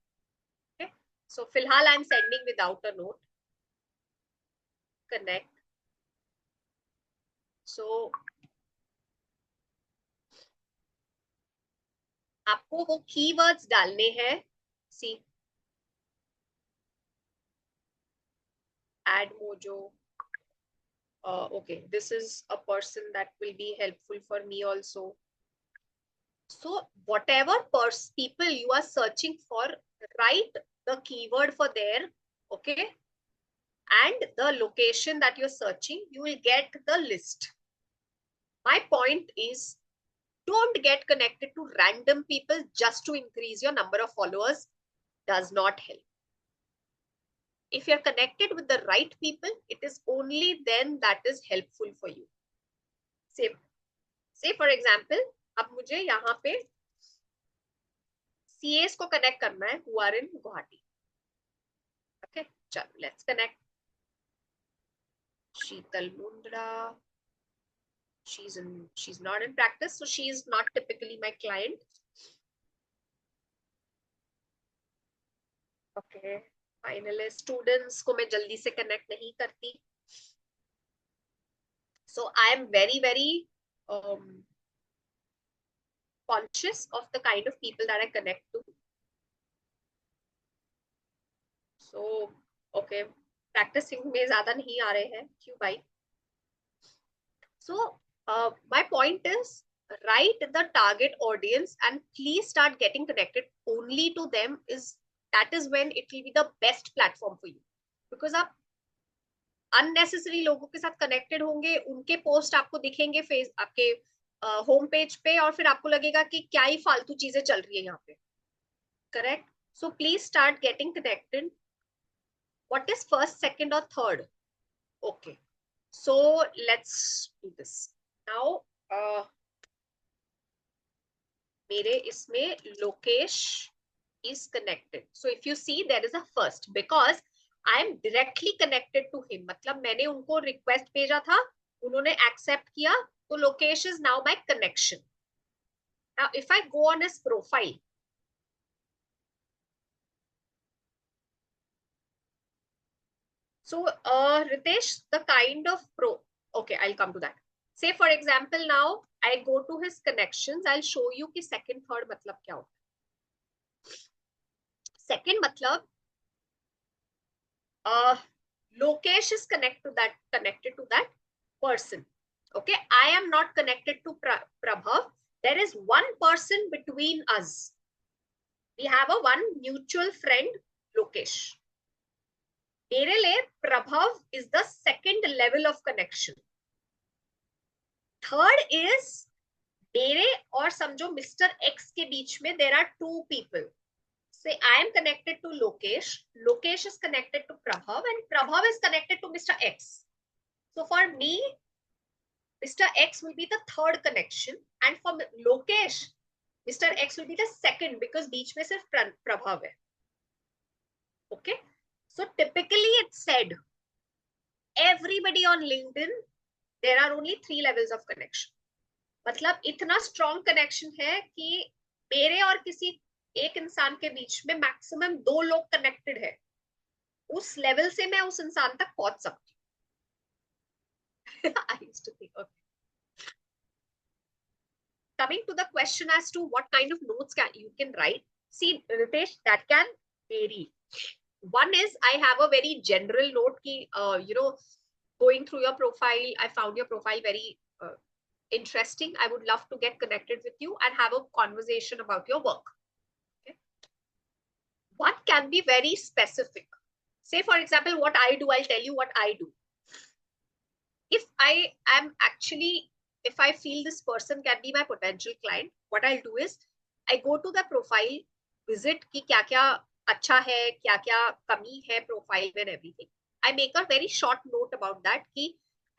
Speaker 3: Okay. So filhal I'm sending without a note. Connect. So आपको वो keywords डालने हैं. See, add mojo. Okay, this is a person that will be helpful for me also. So whatever people you are searching for, write the keyword for there. Okay. And the location that you're searching, you will get the list. My point is, don't get connected to random people just to increase your number of followers. Does not help. If you're connected with the right people, it is only then that is helpful for you. Say for example, अब मुझे यहाँ पे CAs को connect करना है who are in Guwahati. Okay, चलो, let's connect. Sheetal Mundra. She's not in practice, so she is not typically my client. Okay, finalist students को मैं जल्दी से connect नहीं करती. So I am very, very conscious of the kind of people that I connect to. So okay, practicing में ज़्यादा नहीं आ रहे हैं, क्यों भाई? So my point is, write the target audience and please start getting connected only to them. That is when it will be the best platform for you, because आप unnecessary लोगों के साथ कनेक्टेड होंगे, उनके पोस्ट आपको दिखेंगे face आपके home page पे, और फिर आपको लगेगा कि क्या ही फालतू चीजें चल रही है यहाँ पे. Correct. So please start getting connected. What is first, second, or third? Okay. So let's do this. Now, मेरे इसमें Lokesh is connected. So if you see, there is a first because I am directly connected to him. मतलब मैंने उनको request भेजा था, उन्होंने accept किया, तो Lokesh is now my connection. Now, if I go on his profile, so Ritesh, the kind of okay, I'll come to that. Say for example, now I go to his connections. I'll show you कि second, third मतलब क्या होता है. Second मतलब Lokesh is connected to that person. Okay, I am not connected to Prabhav. There is one person between us. We have a one mutual friend, Lokesh. मेरे लिए Prabhav is the second level of connection. Third is मेरे और समझो Mr. X के बीच में there are two people. Say I am connected to Lokesh. Lokesh is connected to Prabhav, and Prabhav is connected to Mr. X. So for me, Mr. X will be the third connection, and for Lokesh, Mr. X will be the second because बीच में सिर्फ Prabhav है. Okay. So typically it's said, everybody on LinkedIn, there are only 3 levels of connection. मतलब इतना strong connection है कि मेरे और किसी एक इंसान के बीच में मैक्सिमम 2 लोग कनेक्टेड है. उस लेवल से मैं उस इंसान तक पहुंच सकती हूँ. I used to think, okay. Coming to the question as to what kind of notes you can write. See, Ritesh, that can vary. One is I have a very general note ki, going through your profile, I found your profile very interesting. I would love to get connected with you and have a conversation about your work. Okay. One can be very specific. Say, for example, what I do, I'll tell you what I do. If I am actually, if I feel this person can be my potential client, what I'll do is I go to the profile, visit ki kya kya अच्छा है, क्या क्या कमी है profile and everything. I make a very short note about that कि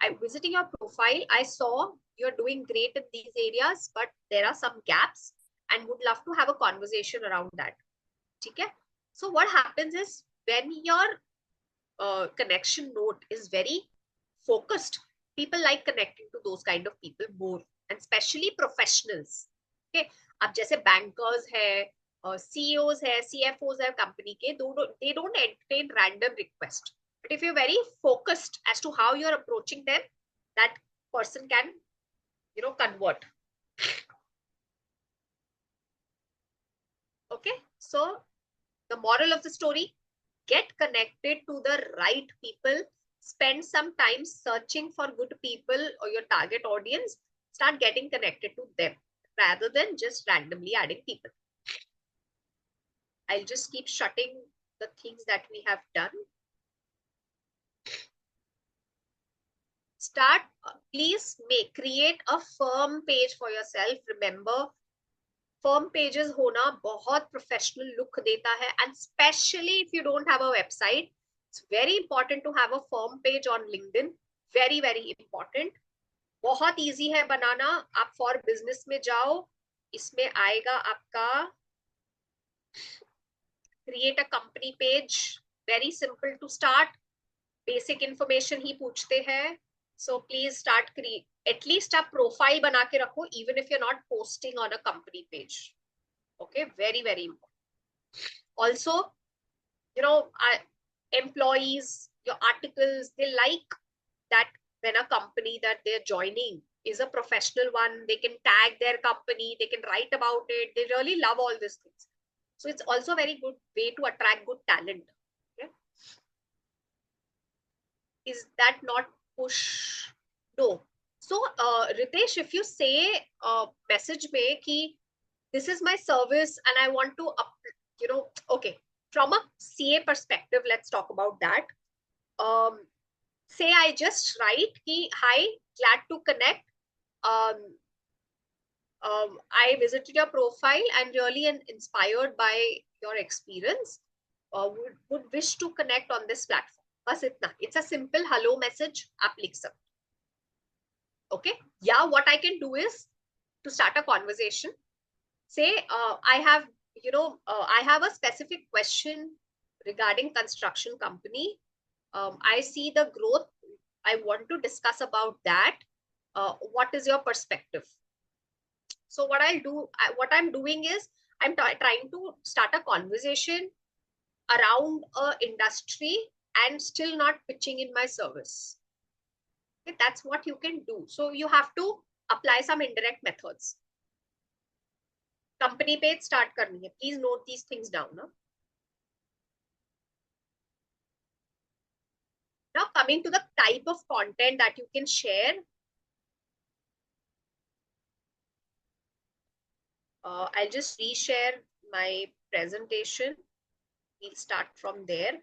Speaker 3: I'm visiting your profile. I saw you're doing great in these areas, but there are some gaps and would love to have a conversation around that. ठीक है? So what happens is when your connection note is very focused, people like connecting to those kind of people more, and especially professionals. Okay, अब जैसे bankers है, CEOs है, CFOs है company के, they don't entertain random request. But if you're very focused as to how you're approaching them, that person can, convert. Okay, so the moral of the story, get connected to the right people, spend some time searching for good people or your target audience, start getting connected to them rather than just randomly adding people. I'll just keep shutting the things that we have done. Start, please create a firm page for yourself. Remember, firm pages होना बहुत professional look देता है, and especially if you don't have a website, it's very important to have a firm page on LinkedIn. Very, very important. बहुत easy है बनाना. आप for business में जाओ, इसमें आएगा आपका create a company page. Very simple to start. Basic information ही पूछते हैं. So please start at least a profile बना के रखो, even if you're not posting on a company page. Okay, very, very important. Also, employees, your articles, they like that when a company that they're joining is a professional one, they can tag their company, they can write about it. They really love all these things. So it's also a very good way to attract good talent. Okay? Is that not push? No. So, Ritesh, if you say message me ki this is my service and I want to, okay, from a CA perspective, let's talk about that. say I just write ki hi, glad to connect. um, I visited your profile and really inspired by your experience. Would wish to connect on this platform. बस इतना. It's a simple hello message आप लिख सकते. Okay. Yeah, what I can do is to start a conversation. Say I have, I have a specific question regarding construction company. I see the growth. I want to discuss about that. What is your perspective? So what I'll do, what I'm doing is I'm trying to start a conversation around a industry and still not pitching in my service. Okay, that's what you can do. So you have to apply some indirect methods. Company page start करनी है. Please note these things down. No? Now coming to the type of content that you can share. I'll just reshare my presentation. We'll start from there.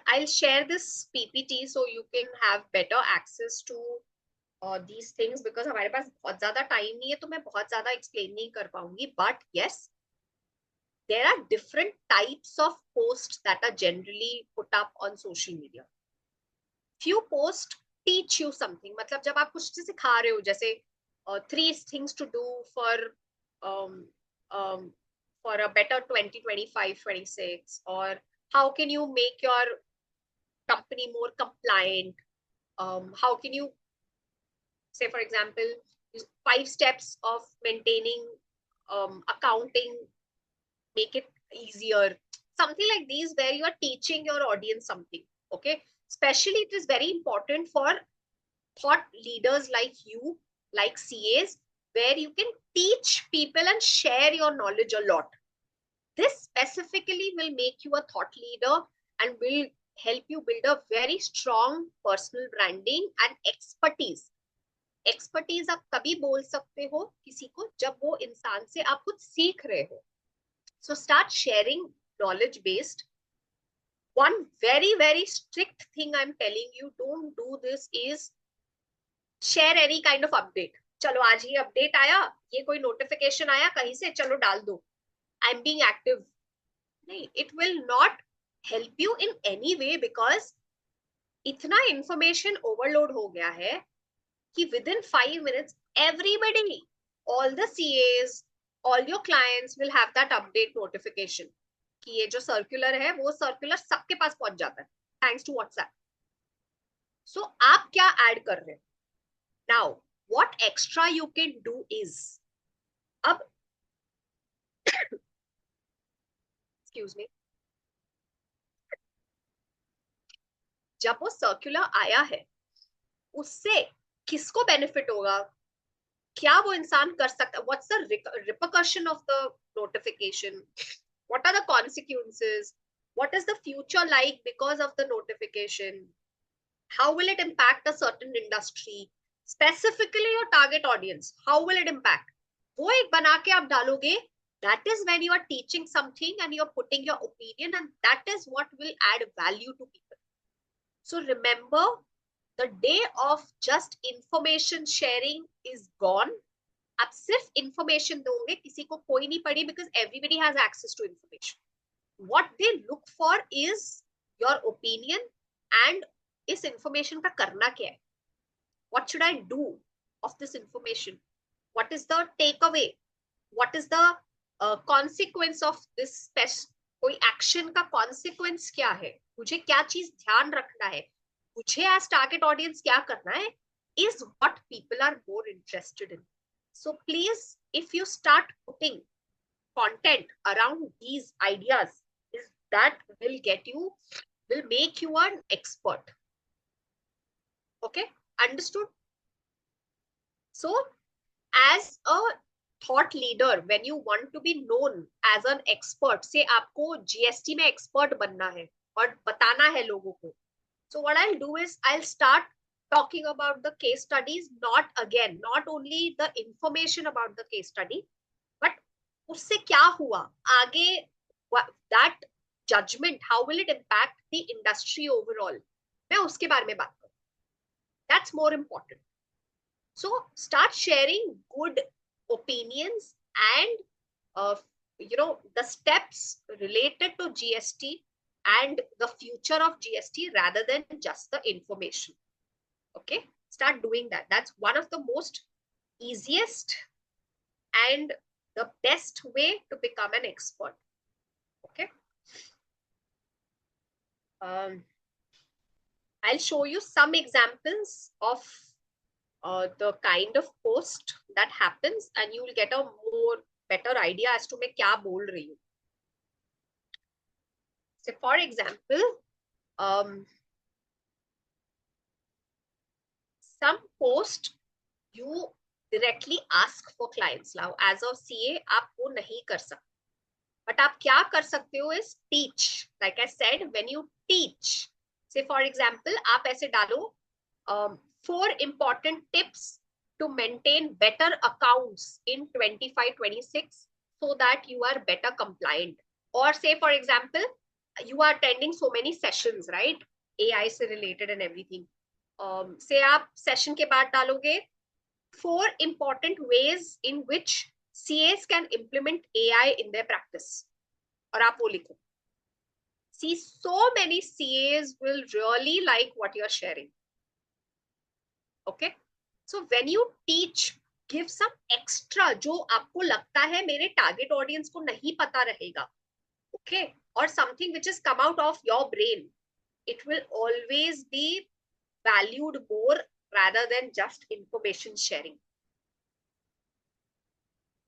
Speaker 3: I'll share this PPT so you can have better access to these things, because हमारे पास बहुत ज़्यादा time नहीं है तो मैं बहुत ज़्यादा explain नहीं कर पाऊंगी. But yes, there are different types of posts that are generally put up on social media. Few posts teach you something. मतलब जब आप कुछ सिखा रहे हो, जैसे 3 things to do um, for a better 2025, 26, or how can you make your company more compliant? How can you, say for example, 5 steps of maintaining accounting, make it easier, something like these, where you are teaching your audience something. Okay, especially it is very important for thought leaders like you, like CAs, where you can teach people and share your knowledge a lot. This specifically will make you a thought leader and will help you build a very strong personal branding and expertise. Expertise आप तभी बोल सकते हो किसी को जब वो इंसान से आप कुछ सीख रहे हो. So start sharing knowledge based. One very, very strict thing I'm telling you, don't do this, is share any kind of update. चलो आज ये अपडेट आया, ये कोई नोटिफिकेशन आया कहीं से, चलो डाल दो, आई एम बीइंग एक्टिव. नहीं, it will not help you in any way, because इतना इंफॉर्मेशन ओवरलोड हो गया है कि within 5 minutes everybody, all the CAs, all your clients will have that update notification कि ये जो सर्कुलर है वो सर्कुलर सबके पास पहुंच जाता है थैंक्स टू व्हाट्सएप. सो आप क्या ऐड कर रहे हैं? Now what extra you can do is, अब एक्सक्यूज मी, जब वो सर्कुलर आया है उससे किसको बेनिफिट होगा, क्या वो इंसान कर सकता है, what's the repercussion of the notification, what are the consequences, what is the future like because of the notification, how will it impact a certain industry, specifically your target audience, how will it impact, वो एक बना के आप डालोगे. That is when you are teaching something and you are putting your opinion, and that is what will add value to people. So remember, the day of just information sharing is gone. आप सिर्फ information दोगे, किसी को कोई नहीं पड़ी, because everybody has access to information. What they look for is your opinion, and इस information का करना क्या है, what should I do of this information, what is the take away, what is the consequence of this, कोई action का consequence क्या है, मुझे क्या चीज ध्यान रखना है, मुझे एज टारगेट ऑडियंस क्या करना है, is what people are more interested in. So please, if you start putting content around these ideas, is that will make you an expert. Okay, understood? So as a thought leader, when you want to be known as an expert, say आपको GST में expert बनना है और बताना है लोगों को, so what I'll do is I'll start talking about the case studies, not only the information about the case study, but उससे क्या हुआ आगे, that judgment, how will it impact the industry overall, मैं उसके बारे में बात करूँ. That's more important. So start sharing good opinions and the steps related to GST and the future of GST rather than just the information. Okay, start doing that. That's one of the most easiest and the best way to become an expert. Okay. I'll show you some examples of the kind of post that happens and you will get a more better idea as to मैं क्या बोल रही हूँ. So for example, some post you directly ask for clients. Now as of CA आप वो नहीं कर सकते, but आप क्या कर सकते हो is teach. Like I said, when you teach, say for example आप ऐसे डालो 4 important tips to maintain better accounts in 25-26 so that you are better compliant. Or say for example you are attending so many sessions, right, AI से related and everything. Say आप session के बाद डालोगे 4 important ways in which CAs can implement AI in their practice, और आप वो लिखो. See, so many CAs will really like what you're sharing. Okay, so when you teach, give some extra जो आपको लगता है मेरे target audience को नहीं पता रहेगा. Okay, or something which has come out of your brain. It will always be valued more rather than just information sharing.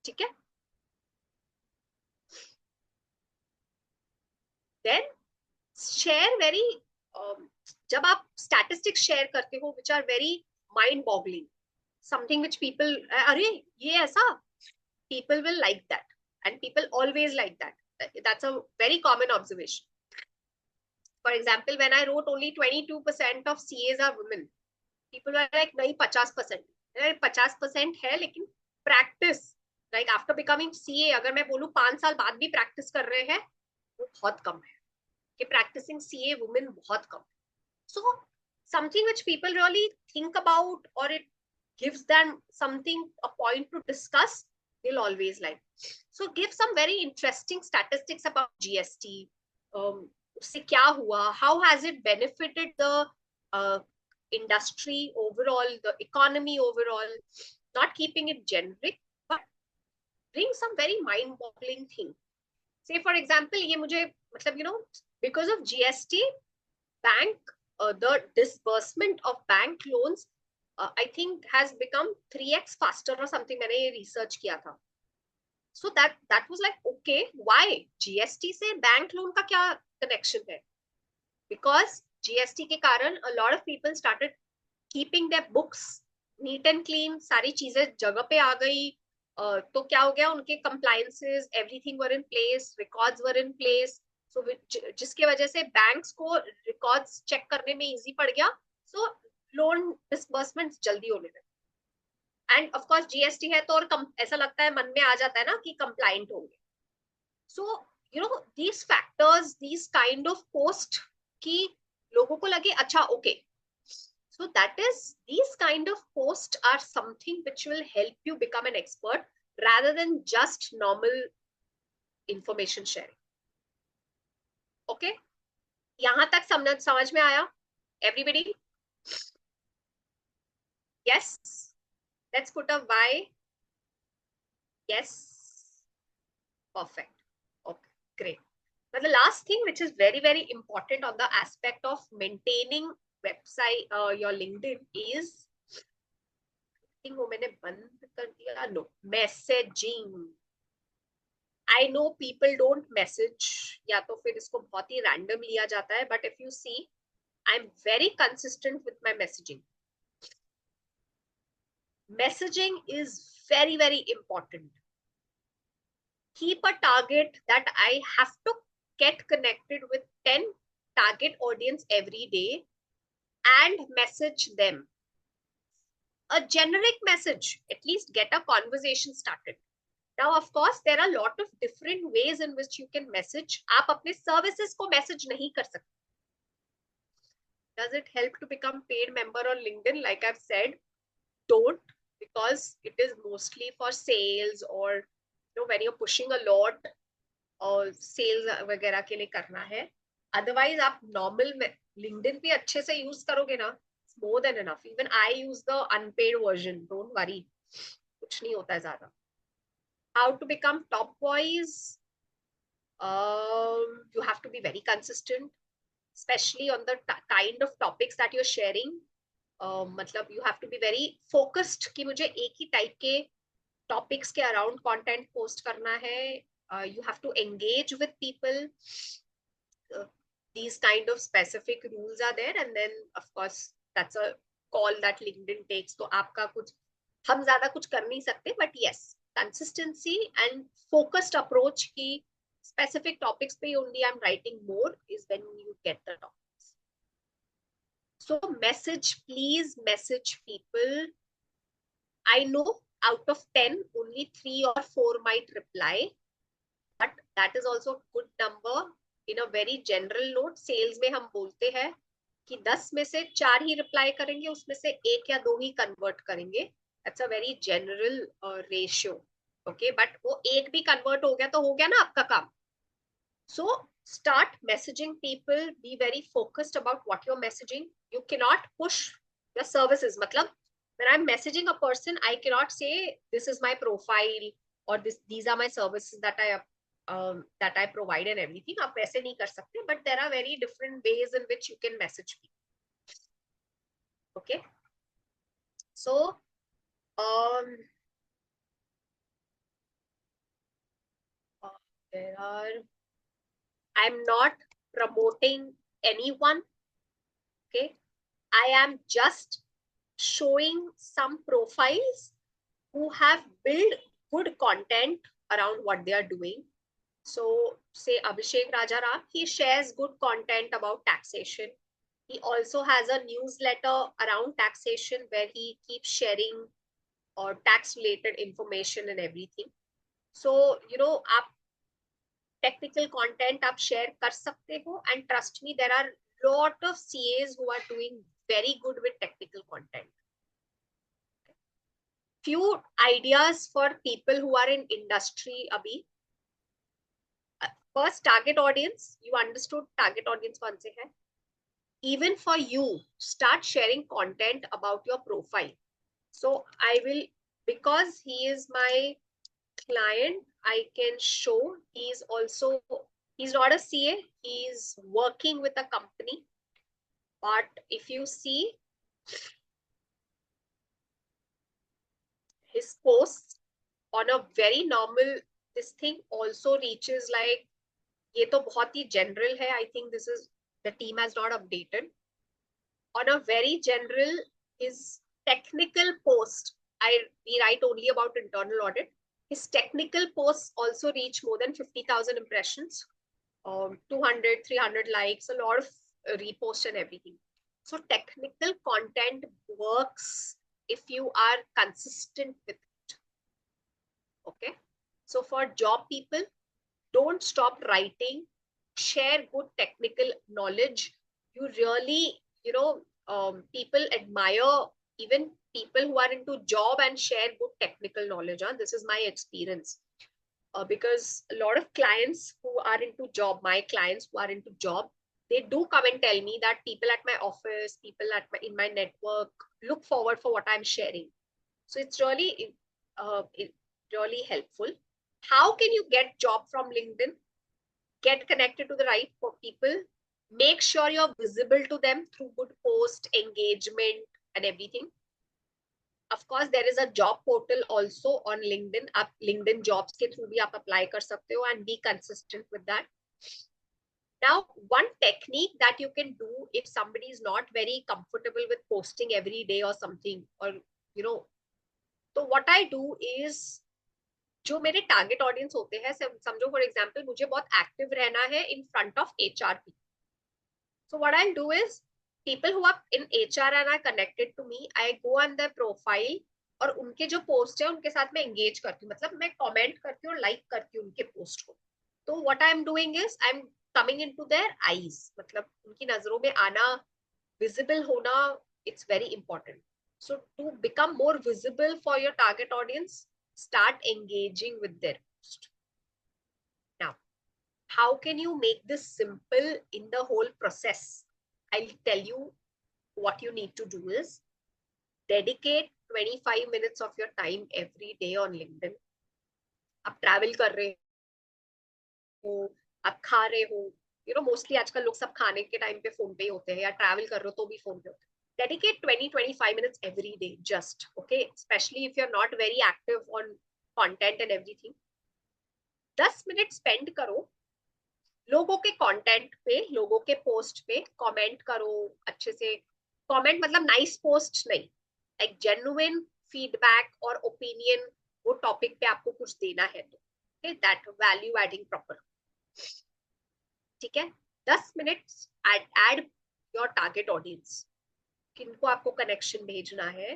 Speaker 3: ठीक है? Then share very जब आप statistics share करते हो which are very mind boggling, something which people अरे ये ऐसा, people will like that and people always like that. That's a very common observation. For example, when I wrote only 22% of CAs are women, people were like नहीं 50%, 50% है लेकिन practice, like after becoming CA अगर मैं बोलूं 5 साल बाद भी practice कर रहे हैं वो बहुत कम है कि practicing CA women बहुत कम. So something which people really think about or it gives them something, a point to discuss, they'll always like. So give some very interesting statistics about GST. उससे क्या हुआ, how has it benefited the industry overall, the economy overall, not keeping it generic, but bring some very mind-boggling thing. Say for example, ये मुझे मतलब because of GST, bank the disbursement of bank loans I think has become 3x faster or something. मैंने ये research किया था. So that was like, okay, why? GST से bank loan का क्या connection है? Because GST के कारण a lot of people started keeping their books neat and clean. सारी चीजें जगह पे आ गई. तो क्या हो गया, उनके compliances, everything were in place, records were in place. So जिसके वजह से banks को records check करने में easy पड़ गया. So loan disbursements जल्दी होने लगे. And of course GST है तो और ऐसा लगता है मन में आ जाता है ना कि compliant होंगे. So these factors, these kind of post कि लोगों को लगे अच्छा okay. So that is, these kind of posts are something which will help you become an expert rather than just normal information sharing. Okay? यहाँ तक समझ में आया? Everybody? Yes? Let's put a Y. Yes? Perfect. Okay, great. Now the last thing which is very, very important on the aspect of maintaining website, your LinkedIn is, I think वो मैंने बंद कर दिया, no, messaging. I know people don't message, या तो फिर इसको बहुत ही random लिया जाता है, but if you see, I'm very consistent with my messaging. Messaging is very, very important. Keep a target that I have to get connected with 10 target audience every day and message them. A generic message, at least get a conversation started. Now, of course, there are a lot of different ways in which you can message. आप अपने services को message नहीं कर सकते. Does it help to become paid member on LinkedIn? Like I've said, don't, because it is mostly for sales or when you're pushing a lot और sales वगैरह के लिए करना है. Otherwise, आप normal LinkedIn भी अच्छे से use करोगे ना, it's more than enough. Even I use the unpaid version. Don't worry, कुछ नहीं होता है ज़्यादा. How to become top voice? You have to be very consistent, especially on the kind of topics that you're sharing. मतलब you have to be very focused कि मुझे एक ही type के टॉपिक्स के अराउंड कंटेंट पोस्ट करना है. You have to engage with people. These kind of specific rules are there, and then of course that's a call that LinkedIn takes. तो आपका कुछ हम ज्यादा कुछ कर नहीं सकते, but yes, consistency and focused approach की specific topics पे only I'm writing more is when you get the topics. So message, please message people. I know out of 10 only 3 or 4 might reply, but that is also a good number. In a very general note, sales में हम बोलते हैं कि 10 में से 4 ही reply करेंगे, उसमें से 1 या 2 ही कन्वर्ट करेंगे. That's a very general ratio. Okay, but वो एक भी कन्वर्ट हो गया तो हो गया ना आपका काम. So start messaging people. Be very focused about what you're messaging. You cannot push your services. मतलब when I'm messaging a person, I cannot say this is my profile or these are my services that I provide and everything. आप ऐसे नहीं कर सकते. But there are very different ways in which you can message people. Okay. So I'm not promoting anyone. Okay. I am just showing some profiles who have built good content around what they are doing. So say Abhishek Rajaram, he shares good content about taxation. He also has a newsletter around taxation where he keeps sharing or tax related information and everything. So, आप technical content आप share कर सकते हो, and trust me, there are lot of CAs who are doing very good with technical content. Few ideas for people who are in industry abhi. First, target audience. You understood target audience कौन से है. Even for you, start sharing content about your profile. So I will, because he is my client, I can show he's not a CA, he's working with a company. But if you see his posts on a very normal, this thing also reaches like, ये तो बहुत ही general है. I think this is, the team has not updated. On a very general, his technical post, we write only about internal audit. His technical posts also reach more than 50,000 impressions, 200, 300 likes, a lot of reposts and everything. So technical content works if you are consistent with it. Okay. So for job people, don't stop writing, share good technical knowledge. You really, people admire even people who are into job and share good technical knowledge. This is my experience. Because a lot of clients who are into job, my clients who are into job, they do come and tell me that people at my office, people in my network look forward for what I'm sharing. So it's really, really helpful. How can you get job from LinkedIn? Get connected to the right people. Make sure you're visible to them through good post, engagement, and everything. Of course, there is a job portal also on LinkedIn. आप LinkedIn jobs के through भी आप apply कर सकते हो, and be consistent with that. Now, one technique that you can do if somebody is not very comfortable with posting every day or something, or so what I do is, जो मेरे target audience होते हैं, समझो for example मुझे बहुत active रहना है in front of HR people. So what I'll do is, people who are in HR and are connected to me, I go on their profile और उनके जो पोस्ट है उनके साथ मैं एंगेज करती हूँ, मतलब मैं कमेंट करती हूँ, लाइक करती हूँ उनके पोस्ट को। तो what I am doing is I am coming into their eyes, मतलब उनकी नजरों में आना, विजिबल होना, it's very important. So to become more visible for your target audience, start engaging with their post. Now, how can you make this simple in the whole process? I'll tell you what you need to do is dedicate 25 minutes of your time every day on LinkedIn. आप travel कर रहे हो, आप खा रहे हो, mostly आजकल लोग सब खाने के टाइम पे फोन पे ही होते हैं, या ट्रैवल कर रहे हो तो भी फोन पे होते हैं. Dedicate 20-25 minutes every day, just okay, especially if you're not very active on content and everything. 10 minute spend करो लोगों के कंटेंट पे, लोगों के पोस्ट पे कमेंट करो अच्छे से. कमेंट मतलब नाइस पोस्ट नहीं, लाइक जेन्युइन फीडबैक और ओपिनियन, वो टॉपिक पे आपको कुछ देना है तो दैट वैल्यू एडिंग प्रॉपर. ठीक है, 10 minute add your target audience, किनको आपको कनेक्शन भेजना है,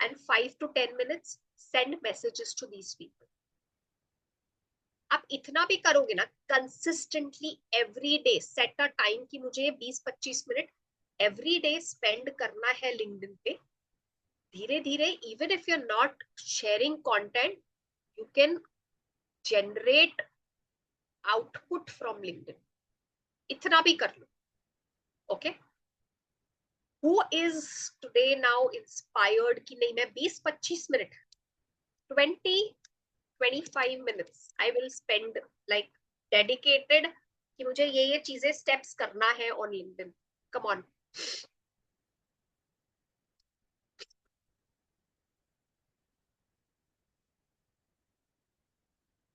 Speaker 3: and 5 to 10 minutes send messages to these people. आप इतना भी करोगे ना consistently every day, set a time कि मुझे 20-25 मिनट एवरी डे स्पेंड करना है लिंक्डइन पे. धीरे धीरे, even if you are not sharing content, you can generate output from LinkedIn. इतना भी कर लो. Okay, who is today now inspired कि नहीं मैं 20-25 minute, 20-25 minutes I will spend like dedicated कि मुझे ये चीजें स्टेप्स करना है on LinkedIn. Come on.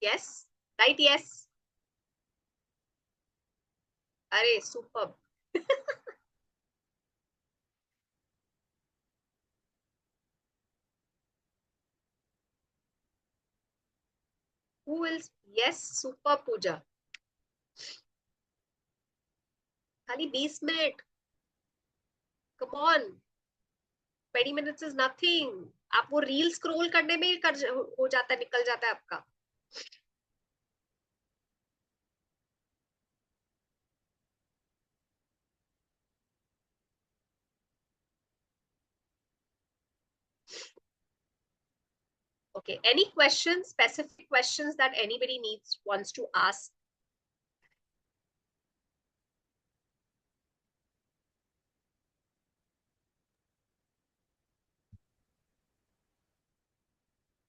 Speaker 3: Yes, right? Yes. अरे superb. Who will? Yes, superb पूजा. खाली 20 minute. Come on. 20 minutes is nothing. आप वो रील स्क्रॉल करने में ही हो जाता है, निकल जाता है आपका. Okay, any questions, specific questions that anybody wants to ask?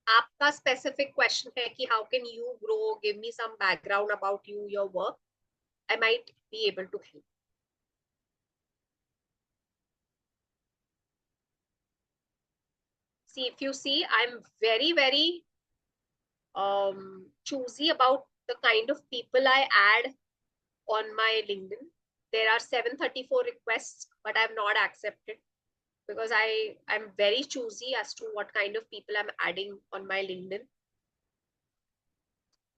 Speaker 3: आपका specific question है कि how can you grow, give me some background about you, your work, I might be able to help. See, if you see, I'm very, very choosy about the kind of people I add on my LinkedIn. There are 734 requests, but I have not accepted because I'm very choosy as to what kind of people I'm adding on my LinkedIn.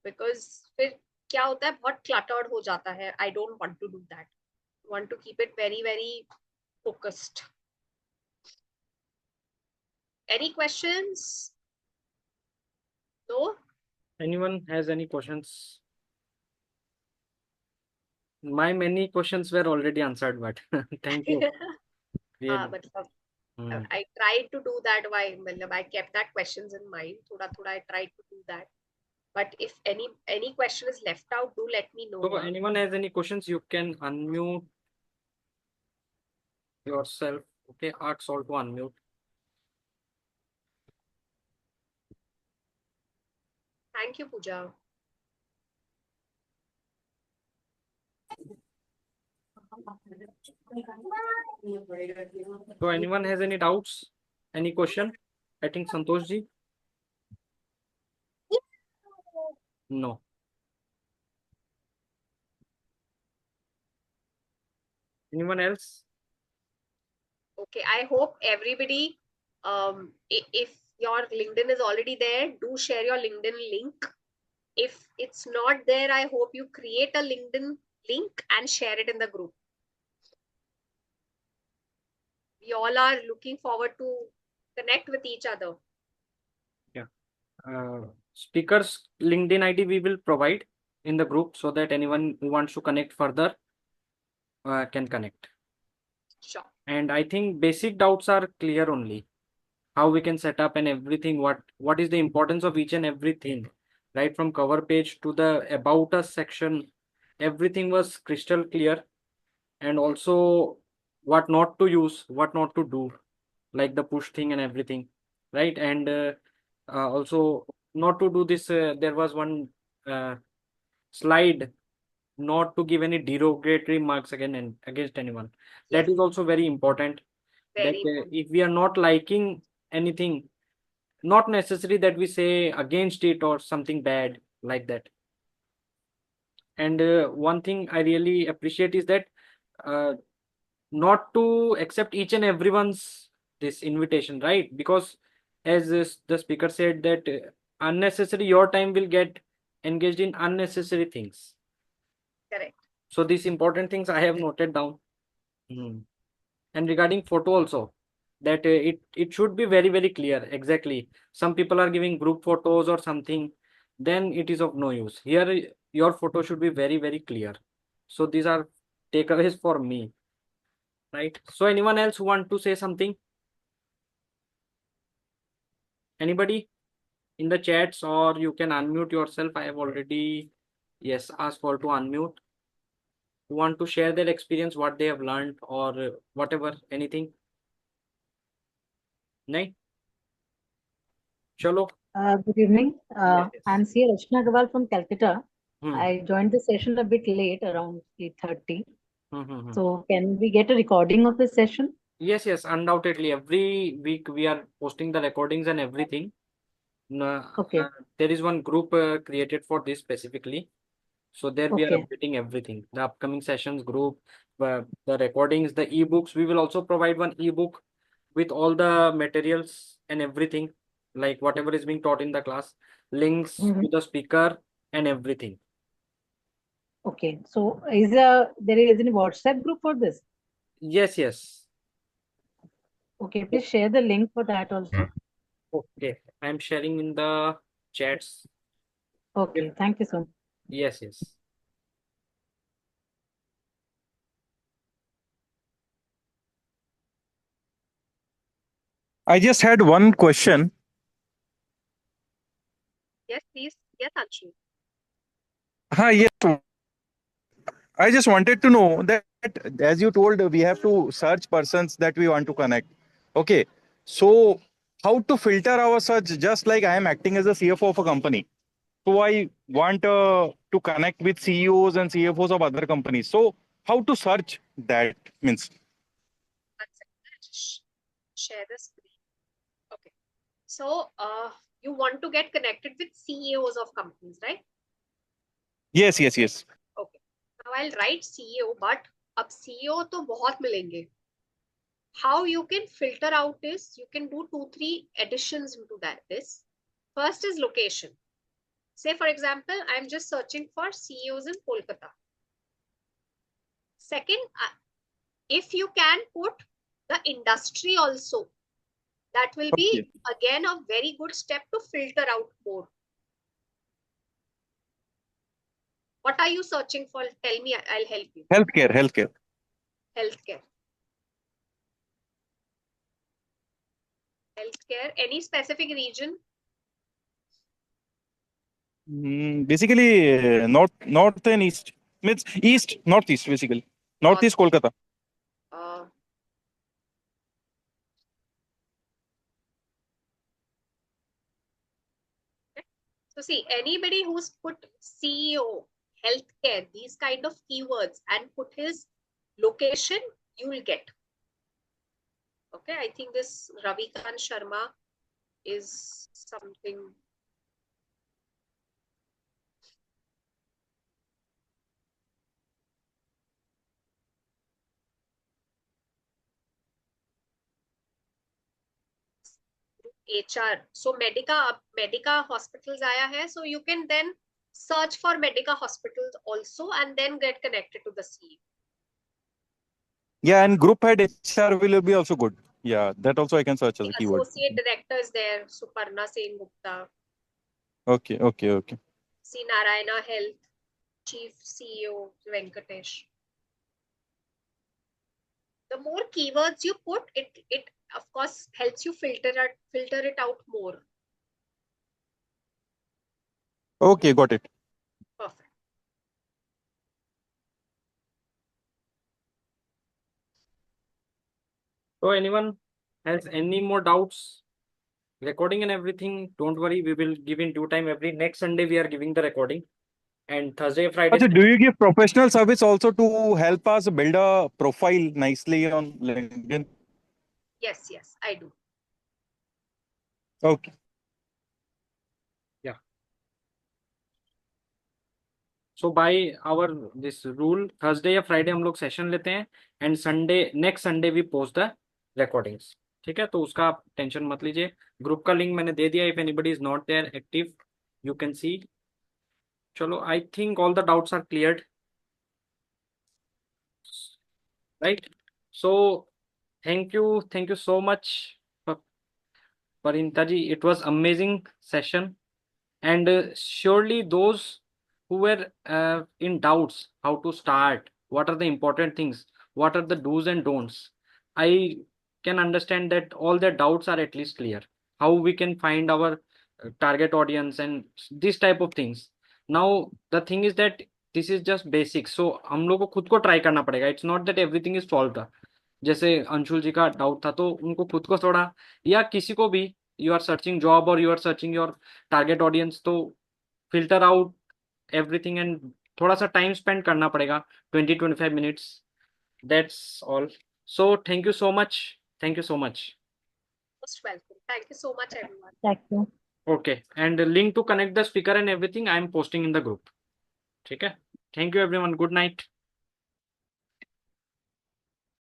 Speaker 3: Because फिर क्या होता है, बहुत cluttered हो जाता है. I don't want to do that. I want to keep it very, very focused. Any questions? No?
Speaker 2: Anyone has any questions? My many questions were already answered, but thank you.
Speaker 3: हाँ,
Speaker 2: Really.
Speaker 3: मतलब
Speaker 2: Hmm.
Speaker 3: I tried to do that. Why? मतलब I kept that questions in mind. थोड़ा थोड़ा I tried to do that. But if any question is left out, do let me know.
Speaker 2: So, anyone has any questions, you can unmute yourself. Okay, ask all to unmute.
Speaker 3: Thank you, Pooja.
Speaker 2: So, anyone has any doubts? Any question? I think Santosh ji. No. Anyone else?
Speaker 3: Okay, I hope everybody, if your LinkedIn is already there, do share your LinkedIn link. If it's not there, I hope you create a LinkedIn link and share it in the group. We all are looking forward to connect with each other.
Speaker 2: Speaker's LinkedIn ID we will provide in the group so that anyone who wants to connect further can connect.
Speaker 3: Sure.
Speaker 2: And I think basic doubts are clear only. How we can set up and everything, what is the importance of each and everything, right from cover page to the about us section, everything was crystal clear. And also what not to use, what not to do, like the push thing and everything, right? And also not to do this, there was one slide, not to give any derogatory marks again and against anyone.
Speaker 3: Yes,
Speaker 2: That is also very important, that
Speaker 3: very important.
Speaker 2: if we are not liking anything, not necessary that we say against it or something bad like that. And one thing I really appreciate is that uh, not to accept each and everyone's this invitation, right? Because as the speaker said that unnecessary your time will get engaged in unnecessary things.
Speaker 3: Correct.
Speaker 2: So these important things I have noted down. Mhm. And regarding photo also, that it should be very very clear exactly. Some people are giving group photos or something, then it is of no use. Here your photo should be very very clear. So these are takeaways for me, right? So anyone else who want to say something? Anybody in the chats, or you can unmute yourself. I have already, yes, asked for to unmute. Who want to share their experience, what they have learned, or whatever, anything? Nahin? Chalo.
Speaker 5: Good evening.
Speaker 2: Yes, yes.
Speaker 5: I'm C. Rachna Agarwal from Calcutta.
Speaker 2: Hmm.
Speaker 5: I joined the session a bit late, around 8:30.
Speaker 2: Hmm, hmm, hmm.
Speaker 5: So can we get a recording of this session?
Speaker 2: Yes, yes, undoubtedly. Every week we are posting the recordings and everything.
Speaker 5: Okay.
Speaker 2: There is one group created for this specifically. So there we are
Speaker 5: Okay.
Speaker 2: updating everything. The upcoming sessions group, the recordings, the ebooks. We will also provide one ebook with all the materials and everything, like whatever is being taught in the class, links
Speaker 5: Mhm.
Speaker 2: to the speaker and everything.
Speaker 5: Okay. So there is any WhatsApp group for this?
Speaker 2: Yes, yes.
Speaker 5: Okay. Please share the link for that also.
Speaker 2: Okay. I'm sharing in the chats. Yep.
Speaker 5: Okay. Thank you so much.
Speaker 2: Yes, yes.
Speaker 6: I just had one question.
Speaker 3: Yes, please. Yes, Anshu.
Speaker 6: Yes, I just wanted to know that as you told, we have to search persons that we want to connect. Okay, so how to filter our search? Just like I am acting as a CFO of a company, so I want to connect with CEOs and CFOs of other companies. So how to search that means?
Speaker 3: One second. I'll just share the screen. Okay. So, you want to get connected with CEOs of companies, right?
Speaker 6: Yes, yes, yes.
Speaker 3: Okay. Now I'll write CEO, but अब CEO तो बहुत मिलेंगे. How you can filter out is you can do 2-3 additions into that. This first is location. Say for example, I'm just searching for CEOs in Kolkata. Second, if you can put the industry also, that will
Speaker 6: Okay.
Speaker 3: be again a very good step to filter out more. What are you searching for? Tell me, I'll help you.
Speaker 6: Healthcare, healthcare.
Speaker 3: Healthcare. Healthcare. Any specific region?
Speaker 6: Basically, north and east. Means east, northeast, basically.
Speaker 3: North.
Speaker 6: Northeast Kolkata.
Speaker 3: Uh, so see, anybody who's put CEO, healthcare, these kind of keywords and put his location, you will get. Okay, I think this Ravikant Sharma is something. HR. So Medica hospitals आया है. So you can then search for Medica hospitals also and then get connected to the CEO.
Speaker 6: Yeah, and group head HR will be also good. Yeah, that also I can search as
Speaker 3: The
Speaker 6: a keyword.
Speaker 3: associate director is there, Suparna Sen Gupta.
Speaker 6: Okay.
Speaker 3: C. Narayana Health Chief CEO Venkatesh. The more keywords you put, it of course helps you filter it out more.
Speaker 6: Okay, got it.
Speaker 3: Perfect.
Speaker 2: So anyone has any more doubts? Recording and everything, don't worry, we will give in due time. Every next Sunday we are giving the recording, and Thursday, Friday.
Speaker 6: So do you give professional service also to help us build a profile nicely on LinkedIn?
Speaker 3: Yes, I do.
Speaker 6: Okay.
Speaker 2: Yeah. So by our this rule, Thursday या Friday हम लोग session लेते हैं, and next Sunday we post the recordings. ठीक है, तो उसका आप टेंशन मत लीजिए. ग्रुप का लिंक मैंने दे दिया. If anybody is not there active, you can see. चलो, I think all the doubts are cleared. Right? So thank you so much, Parinita ji. It was amazing session, and surely those who were in doubts how to start, what are the important things, what are the do's and don'ts, I can understand that all their doubts are at least clear. How we can find our target audience and this type of things. Now the thing is that this is just basic, so हम लोग को खुद को try करना पड़ेगा. It's not that everything is solved. जैसे अंशुल जी का doubt था, तो उनको खुद को थोड़ा, या किसी को भी, यू आर सर्चिंग जॉब और you are searching your target audience, तो फिल्टर आउट एवरीथिंग एंड थोड़ा सा टाइम स्पेंड करना पड़ेगा, 20-25 minutes. That's all. So thank you so much. Thank you so much.
Speaker 3: Most welcome. Thank you so much, everyone.
Speaker 5: Thank you.
Speaker 2: Okay, and link to connect the speaker and everything I am posting in the group. ठीक है, thank you everyone, good night.